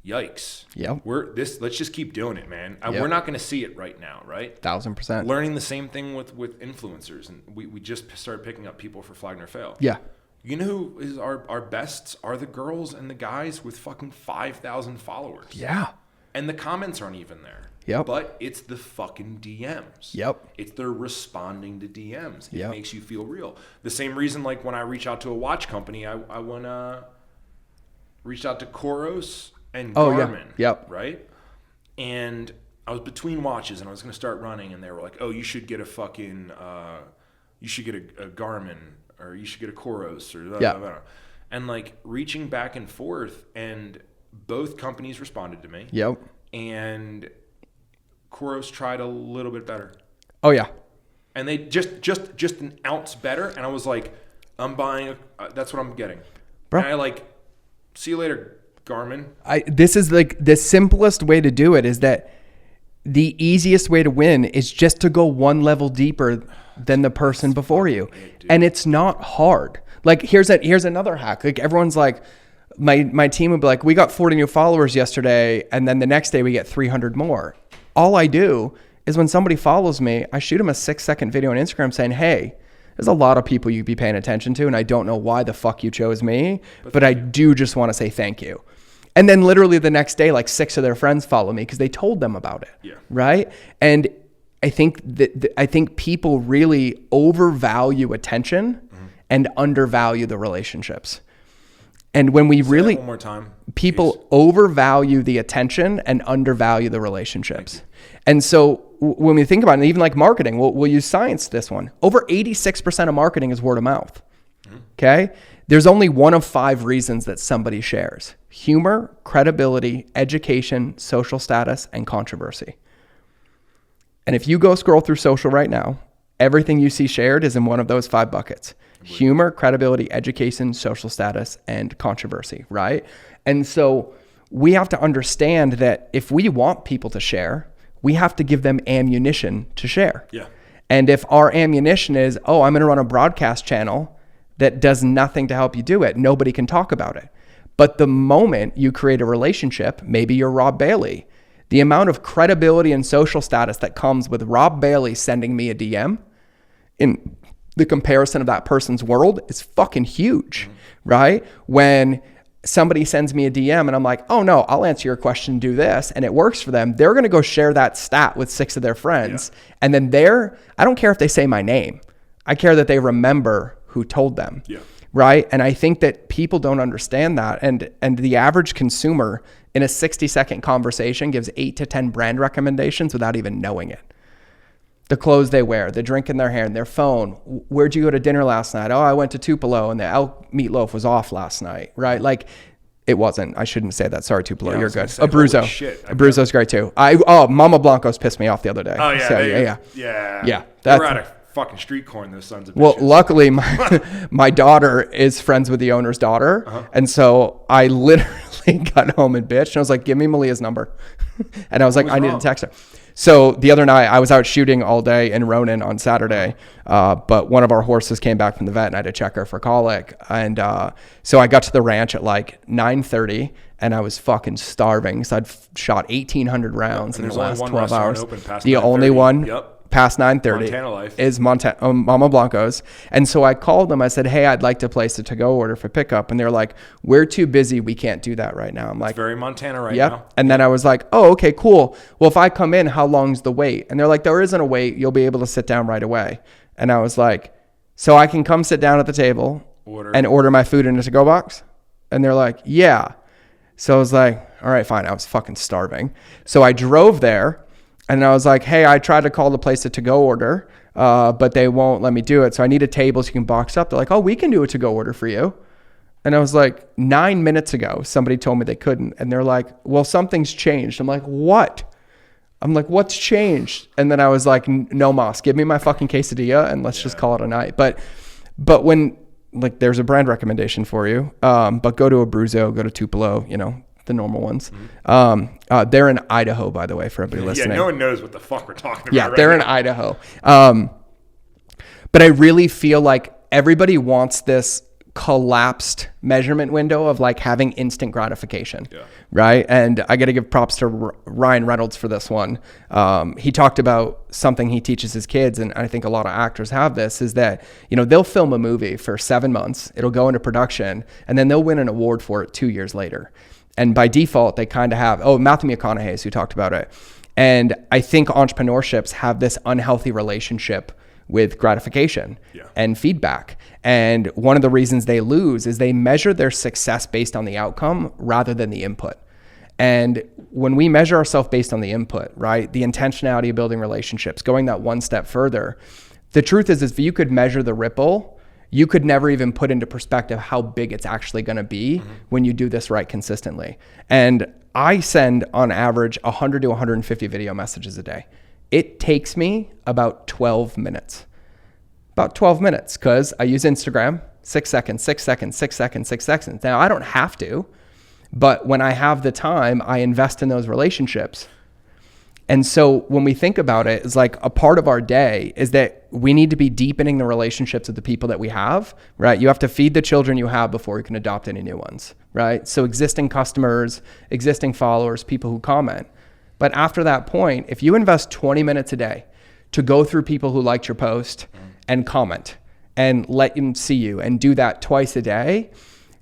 Speaker 1: yikes.
Speaker 2: Yep.
Speaker 1: Let's just keep doing it, man.
Speaker 2: Yep.
Speaker 1: We're not going to see it right now, right?
Speaker 2: 1000%.
Speaker 1: Learning the same thing with influencers, and we just started picking up people for Flag Nor Fail.
Speaker 2: Yeah.
Speaker 1: You know who is our bests are the girls and the guys with fucking 5,000 followers.
Speaker 2: Yeah.
Speaker 1: And the comments aren't even there.
Speaker 2: Yep.
Speaker 1: But it's the fucking DMs.
Speaker 2: Yep.
Speaker 1: It's they're responding to DMs. It
Speaker 2: Yep.
Speaker 1: makes you feel real. The same reason, like when I reach out to a watch company, I reached out to Koros and Garmin.
Speaker 2: Yeah. Yep.
Speaker 1: Right? And I was between watches and I was going to start running, and they were like, "Oh, you should get a fucking, you should get a Garmin, or you should get a Koros, or blah,
Speaker 2: yeah."
Speaker 1: blah, blah. And like reaching back and forth, and both companies responded to me.
Speaker 2: Yep.
Speaker 1: And Koros tried a little bit better.
Speaker 2: Oh yeah.
Speaker 1: And they just an ounce better, and I was like, I'm buying that's what I'm getting.
Speaker 2: Bro.
Speaker 1: And I like, see you later, Garmin.
Speaker 2: This is like the simplest way to do it, is that the easiest way to win is just to go one level deeper than the person before you. And it's not hard. Like here's another hack. Like everyone's like, my team would be like, we got 40 new followers yesterday, and then the next day we get 300 more. All I do is when somebody follows me, I shoot them a 6-second video on Instagram saying, hey, there's a lot of people you'd be paying attention to, and I don't know why the fuck you chose me, but I do just want to say thank you. And then literally the next day, like 6 of their friends follow me because they told them about it.
Speaker 1: Yeah.
Speaker 2: Right? And I think that people really overvalue attention and undervalue the relationships. And when we really,
Speaker 1: one more time,
Speaker 2: people overvalue the attention and undervalue the relationships. And so when we think about it, even like marketing, we'll use science this one. Over 86% of marketing is word of mouth. Okay? There's only one of 5 reasons that somebody shares: humor, credibility, education, social status, and controversy. And if you go scroll through social right now, everything you see shared is in one of those 5 buckets: humor, credibility, education, social status, and controversy, right? And so we have to understand that if we want people to share, we have to give them ammunition to share.
Speaker 1: Yeah.
Speaker 2: And if our ammunition is, oh, I'm going to run a broadcast channel that does nothing to help you do it, nobody can talk about it. But the moment you create a relationship, maybe you're Rob Bailey, the amount of credibility and social status that comes with Rob Bailey sending me a DM in the comparison of that person's world is fucking huge, right? When somebody sends me a DM and I'm like, oh no, I'll answer your question, do this, and it works for them, they're going to go share that stat with 6 of their friends. Yeah. And then I don't care if they say my name. I care that they remember who told them. Yeah. Right? And I think that people don't understand that. And the average consumer in a 60-second conversation gives 8 to 10 brand recommendations without even knowing it. The clothes they wear, the drink in their hand, their phone. Where'd you go to dinner last night? Oh, I went to Tupelo and the elk meatloaf was off last night, right? Like, it wasn't. I shouldn't say that. Sorry, Tupelo. Yeah, you're good. Abruzzo. Abruzzo's great too. Mama Blanco's pissed me off the other day.
Speaker 1: Oh, yeah.
Speaker 2: So,
Speaker 1: Yeah. They were out of fucking street corn, those sons of bitches. Well,
Speaker 2: luckily, my daughter is friends with the owner's daughter. And so I literally got home and bitched. And I was like, give me Malia's number. And I was like, I need to text her. So the other night I was out shooting all day in Ronan on Saturday, but one of our horses came back from the vet and I had to check her for colic. And so I got to the ranch at like 9:30 and I was fucking starving. So I'd shot 1,800 rounds in the last 12 hours. The only one past 9:30 is Mama Blanco's. And so I called them. I said, hey, I'd like to place a to-go order for pickup. And they're like, we're too busy. We can't do that right now. I'm like,
Speaker 1: it's very Montana right now.
Speaker 2: And then I was like, oh, okay, cool. Well, if I come in, how long's the wait? And they're like, there isn't a wait. You'll be able to sit down right away. And I was like, so I can come sit down at the table and order my food in a to-go box? And they're like, yeah. So I was like, all right, fine. I was fucking starving. So I drove there. And I was like, hey, I tried to call the place a to-go order, but they won't let me do it. So I need a table so you can box up. They're like, oh, we can do a to-go order for you. And I was like, 9 minutes ago, somebody told me they couldn't. And they're like, well, something's changed. I'm like, what? I'm like, what's changed? And then I was like, no mas, give me my fucking quesadilla and let's just call it a night. But when, like, there's a brand recommendation for you, but go to Abruzzo, go to Tupelo, the normal ones. They're in Idaho, by the way, for everybody listening.
Speaker 1: Yeah, no one knows what the fuck we're talking about.
Speaker 2: Yeah,
Speaker 1: right
Speaker 2: they're
Speaker 1: now.
Speaker 2: in Idaho. But I really feel like everybody wants this collapsed measurement window of like having instant gratification, right? And I got to give props to Ryan Reynolds for this one. He talked about something he teaches his kids, and I think a lot of actors have this, is that, you know, they'll film a movie for 7 months, it'll go into production, and then they'll win an award for it 2 years later. And by default, they kind of have, Matthew McConaughey, who talked about it. And I think entrepreneurships have this unhealthy relationship with gratification and feedback. And one of the reasons they lose is they measure their success based on the outcome rather than the input. And when we measure ourselves based on the input, right, the intentionality of building relationships, going that one step further, the truth is if you could measure the ripple, you could never even put into perspective how big it's actually going to be when you do this right consistently. And I send on average 100 to 150 video messages a day. It takes me about 12 minutes. About 12 minutes, because I use Instagram, 6 seconds, 6 seconds, 6 seconds, 6 seconds. Now, I don't have to, but when I have the time, I invest in those relationships. And so when we think about it, it's like a part of our day is that we need to be deepening the relationships with the people that we have, right? You have to feed the children you have before you can adopt any new ones, right? So existing customers, existing followers, people who comment. But after that point, if you invest 20 minutes a day to go through people who liked your post and comment and let them see you and do that twice a day,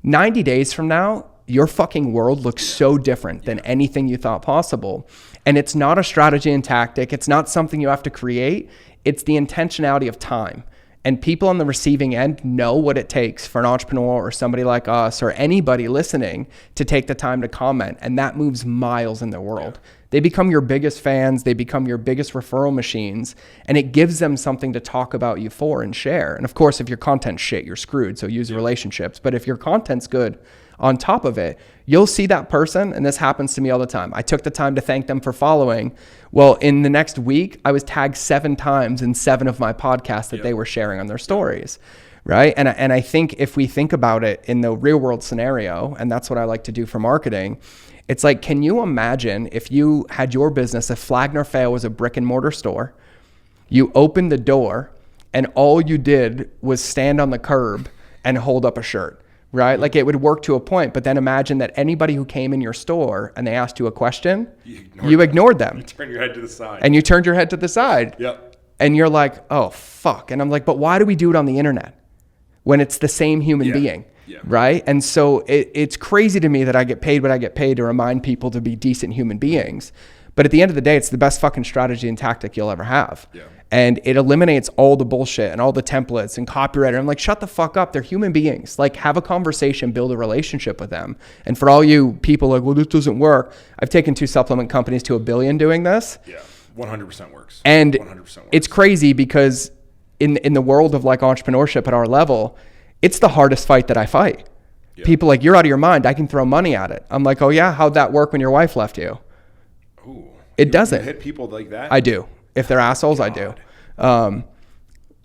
Speaker 2: 90 days from now, your fucking world looks so different than anything you thought possible. And it's not a strategy and tactic. It's not something you have to create. It's the intentionality of time. And people on the receiving end know what it takes for an entrepreneur or somebody like us or anybody listening to take the time to comment. And that moves miles in their world. They become your biggest fans. They become your biggest referral machines. And it gives them something to talk about you for and share. And of course, if your content's shit, you're screwed. So use relationships. But if your content's good, on top of it, you'll see that person, and this happens to me all the time. I took the time to thank them for following. Well, in the next week, I was tagged 7 times in 7 of my podcasts that they were sharing on their stories, right? And I think if we think about it in the real world scenario, and that's what I like to do for marketing, it's like, can you imagine if you had your business, if Flagner Fail was a brick and mortar store, you opened the door, and all you did was stand on the curb and hold up a shirt? Right? Like it would work to a point, but then imagine that anybody who came in your store and they asked you a question, you ignored them.
Speaker 1: You turned your head to the side.
Speaker 2: And you turned your head to the side.
Speaker 1: Yep.
Speaker 2: And you're like, oh, fuck. And I'm like, but why do we do it on the internet when it's the same human being? Yeah. Right? And so it's crazy to me that I get paid what I get paid to remind people to be decent human beings. But at the end of the day, it's the best fucking strategy and tactic you'll ever have. Yeah. And it eliminates all the bullshit and all the templates and copyright. And I'm like, shut the fuck up. They're human beings. Like, have a conversation, build a relationship with them. And for all you people like, well, this doesn't work. I've taken 2 supplement companies to $1 billion doing this.
Speaker 1: Yeah, 100% works.
Speaker 2: And
Speaker 1: 100% works.
Speaker 2: It's crazy because in the world of like entrepreneurship at our level, it's the hardest fight that I fight. Yeah. People like, you're out of your mind. I can throw money at it. I'm like, oh yeah, how'd that work when your wife left you?
Speaker 1: Ooh,
Speaker 2: it doesn't.
Speaker 1: You hit people like that?
Speaker 2: I do. If they're assholes, God. I do.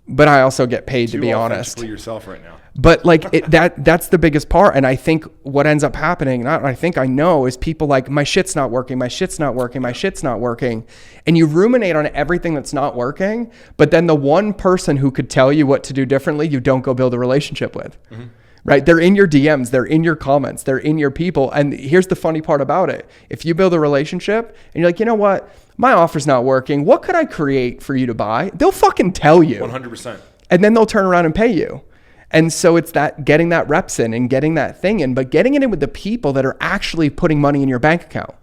Speaker 2: But I also get paid to be honest.
Speaker 1: You yourself right now.
Speaker 2: But like that's the biggest part. And I think what ends up happening, I know, is people like, my shit's not working, my shit's not working, my shit's not working. And you ruminate on everything that's not working. But then the one person who could tell you what to do differently, you don't go build a relationship with. Mm-hmm. Right? They're in your DMs, they're in your comments, they're in your people. And here's the funny part about it. If you build a relationship and you're like, you know what? My offer's not working. What could I create for you to buy? They'll fucking tell you.
Speaker 1: 100%.
Speaker 2: And then they'll turn around and pay you. And so it's that getting that reps in and getting that thing in, but getting it in with the people that are actually putting money in your bank account.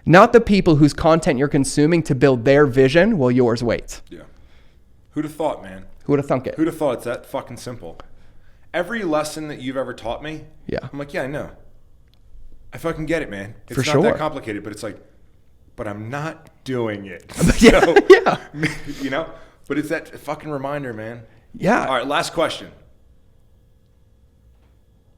Speaker 2: Not the people whose content you're consuming to build their vision while yours waits.
Speaker 1: Yeah. Who'd have thought, man?
Speaker 2: Who would have thunk it?
Speaker 1: Who'd have thought it's that fucking simple? Every lesson that you've ever taught me, I'm like, yeah, I know. I fucking get it, man. It's not that complicated, but it's like, but I'm not doing it. So, you know? But it's that fucking reminder, man.
Speaker 2: Yeah.
Speaker 1: All right, last question.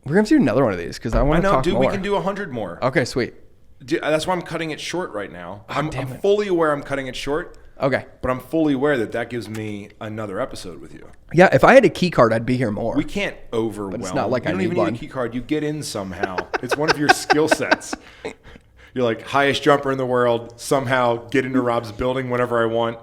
Speaker 2: We're going to do another one of these because I want to talk more.
Speaker 1: We can do 100 more.
Speaker 2: Okay, sweet.
Speaker 1: That's why I'm cutting it short right now. I'm fully aware I'm cutting it short.
Speaker 2: Okay.
Speaker 1: But I'm fully aware that gives me another episode with you.
Speaker 2: Yeah, if I had a key card, I'd be here more.
Speaker 1: We can't overwhelm.
Speaker 2: But it's not like
Speaker 1: you don't even need a key card. You get in somehow. It's one of your skill sets. You're like highest jumper in the world. Somehow get into Rob's building whenever I want.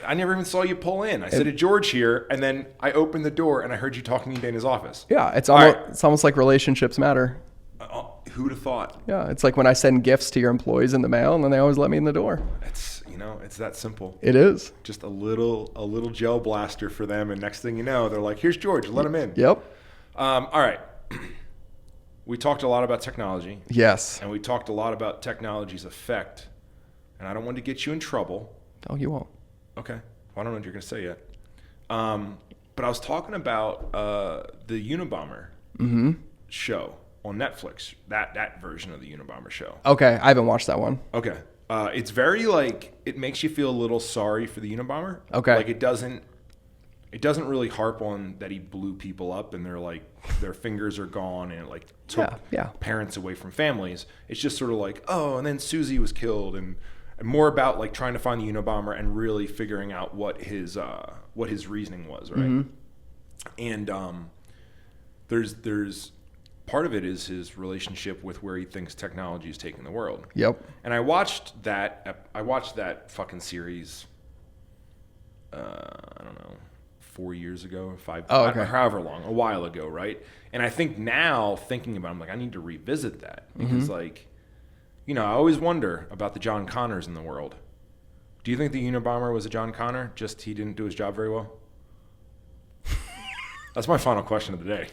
Speaker 1: I never even saw you pull in. I said to George here, and then I opened the door and I heard you talking in Dana's office.
Speaker 2: Yeah, it's almost like relationships matter.
Speaker 1: Who'd have thought?
Speaker 2: Yeah, it's like when I send gifts to your employees in the mail, and then they always let me in the door.
Speaker 1: It's that simple.
Speaker 2: It is.
Speaker 1: Just a little gel blaster for them, and next thing you know, they're like, "Here's George, let him in."
Speaker 2: Yep.
Speaker 1: All right. We talked a lot about technology.
Speaker 2: Yes.
Speaker 1: And we talked a lot about technology's effect. And I don't want to get you in trouble.
Speaker 2: Oh, you won't.
Speaker 1: Okay. Well, I don't know what you're going to say yet. But I was talking about the Unabomber show on Netflix. That version of the Unabomber show.
Speaker 2: Okay, I haven't watched that one.
Speaker 1: Okay. It's very it makes you feel a little sorry for the Unabomber.
Speaker 2: Okay.
Speaker 1: Like it doesn't really harp on that he blew people up and they're like their fingers are gone and it took parents away from families. It's just sort of like, oh, and then Susie was killed and more about like trying to find the Unabomber and really figuring out what his reasoning was, right? Mm-hmm. And there's part of it is his relationship with where he thinks technology is taking the world.
Speaker 2: Yep.
Speaker 1: And I watched that fucking series. I don't know, 4 years ago, 5, however long, a while ago, right? And I think now thinking about it, I'm like, I need to revisit that because I always wonder about the John Connors in the world. Do you think the Unabomber was a John Connor? Just he didn't do his job very well? That's my final question of the day.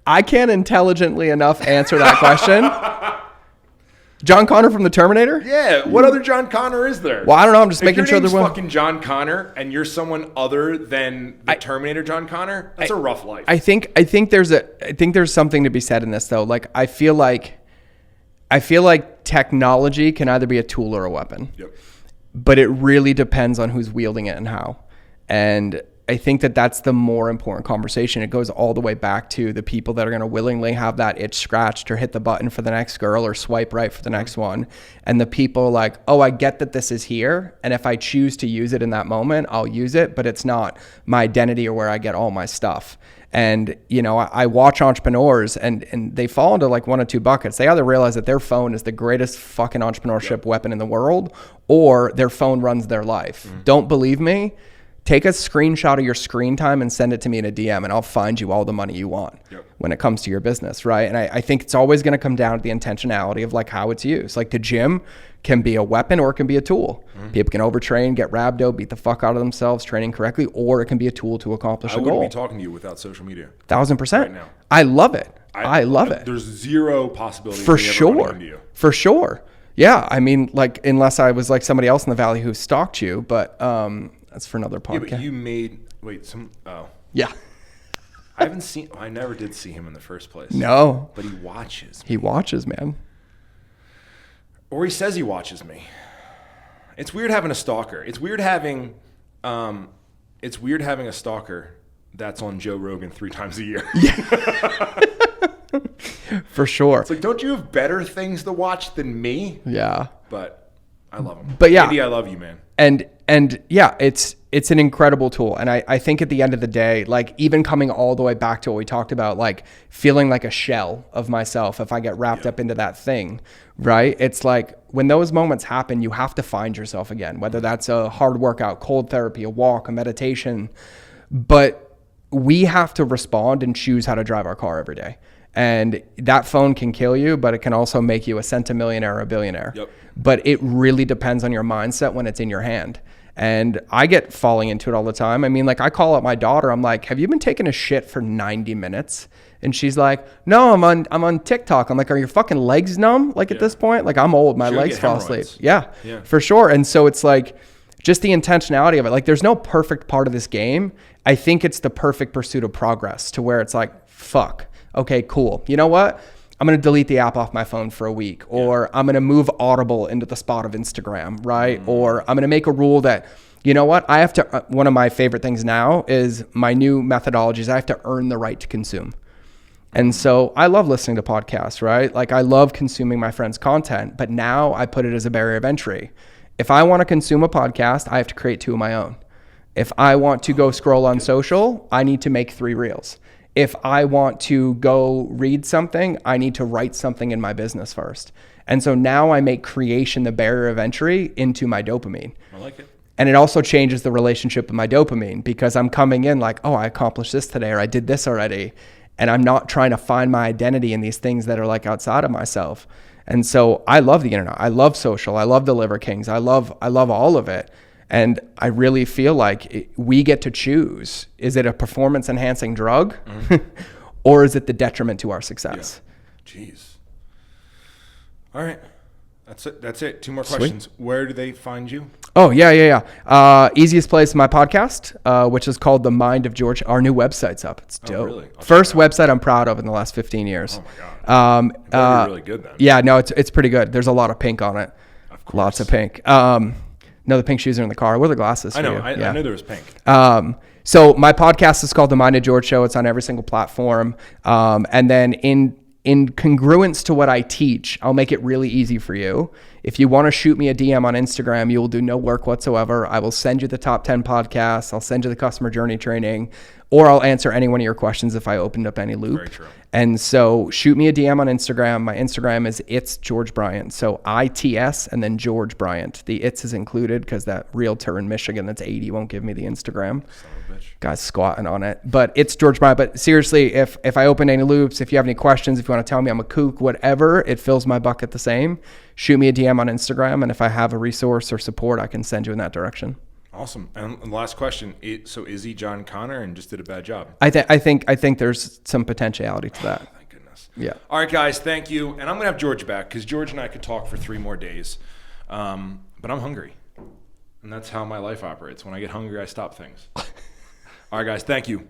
Speaker 2: I can't intelligently enough answer that question. John Connor from the Terminator?
Speaker 1: Yeah. What other John Connor is there?
Speaker 2: Well, I don't know. I'm just making sure
Speaker 1: there's fucking John Connor and you're someone other than the Terminator John Connor. That's a rough life.
Speaker 2: I think there's something to be said in this though. Like I feel like technology can either be a tool or a weapon.
Speaker 1: Yep.
Speaker 2: But it really depends on who's wielding it and how. And I think that's the more important conversation. It goes all the way back to the people that are going to willingly have that itch scratched or hit the button for the next girl or swipe right for the next one. And the people like, oh, I get that this is here. And if I choose to use it in that moment, I'll use it, but it's not my identity or where I get all my stuff. And, I watch entrepreneurs and they fall into like one of two buckets. They either realize that their phone is the greatest fucking entrepreneurship weapon in the world, or their phone runs their life. Don't believe me? Take a screenshot of your screen time and send it to me in a DM and I'll find you all the money you want when it comes to your business, right? And I think it's always going to come down to the intentionality of like how it's used. Like the gym can be a weapon or it can be a tool. People can overtrain, get rhabdo, beat the fuck out of themselves training correctly, or it can be a tool to accomplish a goal.
Speaker 1: I wouldn't be talking to you without social media.
Speaker 2: 1000%.
Speaker 1: Right now.
Speaker 2: I love it. I love it.
Speaker 1: There's zero possibility
Speaker 2: for sure. For sure. Yeah. I mean, like, unless I was like somebody else in the Valley who stalked you, but that's for another podcast.
Speaker 1: Yeah, but
Speaker 2: Yeah.
Speaker 1: I never did see him in the first place.
Speaker 2: No.
Speaker 1: But he watches.
Speaker 2: He watches, man.
Speaker 1: Or he says he watches me. It's weird having a stalker. It's weird having a stalker that's on Joe Rogan 3 times a year.
Speaker 2: Yeah. For sure.
Speaker 1: It's like, don't you have better things to watch than me?
Speaker 2: Yeah.
Speaker 1: But I love him.
Speaker 2: But yeah.
Speaker 1: Andy, I love you, man.
Speaker 2: And yeah, it's an incredible tool. And I think at the end of the day, like even coming all the way back to what we talked about, like feeling like a shell of myself if I get wrapped up into that thing, right? It's like when those moments happen, you have to find yourself again, whether that's a hard workout, cold therapy, a walk, a meditation. But we have to respond and choose how to drive our car every day. And that phone can kill you, but it can also make you a centimillionaire or a billionaire.
Speaker 1: Yep.
Speaker 2: But it really depends on your mindset when it's in your hand. And I get falling into it all the time. I mean, like I call up my daughter. I'm like, have you been taking a shit for 90 minutes? And she's like, no, I'm on TikTok. I'm like, are your fucking legs numb? Like at this point, like I'm old. My legs fall asleep. Yeah, for sure. And so it's like just the intentionality of it. Like there's no perfect part of this game. I think it's the perfect pursuit of progress to where it's like, fuck. Okay, cool. You know what? I'm going to delete the app off my phone for a week, or I'm going to move Audible into the spot of Instagram, right? Or I'm going to make a rule that, you know what? I have to, one of my favorite things now is my new methodologies. I have to earn the right to consume. And so I love listening to podcasts, right? Like I love consuming my friends' content, but now I put it as a barrier of entry. If I want to consume a podcast, I have to create 2 of my own. If I want to go scroll on social, I need to make 3 reels. if I want to go read something, I need to write something in my business first. And so now I make creation the barrier of entry into my dopamine.
Speaker 1: I like it.
Speaker 2: And it also changes the relationship with my dopamine because I'm coming in like, oh, I accomplished this today, or I did this already. And I'm not trying to find my identity in these things that are like outside of myself. And so I love the internet. I love social. I love the Liver Kings. I love all of it. And I really feel like we get to choose. Is it a performance enhancing drug or is it the detriment to our success?
Speaker 1: Yeah. Jeez. All right. That's it. 2 more questions. Where do they find you?
Speaker 2: Oh, yeah. Easiest place, my podcast, which is called The Mind of George. Our new website's up. It's dope.
Speaker 1: Oh, really?
Speaker 2: First website I'm proud of in the last 15 years.
Speaker 1: Oh, my God. You're really good then.
Speaker 2: Yeah, no, it's pretty good. There's a lot of pink on it.
Speaker 1: Of course.
Speaker 2: Lots of pink. No, the pink shoes are in the car. Where are the glasses?
Speaker 1: I know.
Speaker 2: For you?
Speaker 1: I knew there was pink.
Speaker 2: So my podcast is called The Mind of George Show. It's on every single platform. And then in congruence to what I teach, I'll make it really easy for you. If you want to shoot me a DM on Instagram, you will do no work whatsoever. I will send you the top 10 podcasts. I'll send you the customer journey training, or I'll answer any one of your questions if I opened up any loop.
Speaker 1: Very true.
Speaker 2: And so shoot me a DM on Instagram. My Instagram is It's George Bryant. So ITS and then George Bryant. The It's is included because that realtor in Michigan that's 80 won't give me the Instagram.
Speaker 1: Son of a bitch.
Speaker 2: Guy's squatting on it. But it's George Bryant. But seriously, if I open any loops, if you have any questions, if you want to tell me I'm a kook, whatever, it fills my bucket the same. Shoot me a DM on Instagram. And if I have a resource or support, I can send you in that direction.
Speaker 1: Awesome. And the last question. So is he John Connor and just did a bad job?
Speaker 2: I think there's some potentiality to that.
Speaker 1: Thank goodness.
Speaker 2: Yeah.
Speaker 1: All right, guys. Thank you. And I'm going to have George back because George and I could talk for 3 more days. But I'm hungry. And that's how my life operates. When I get hungry, I stop things. All right, guys. Thank you.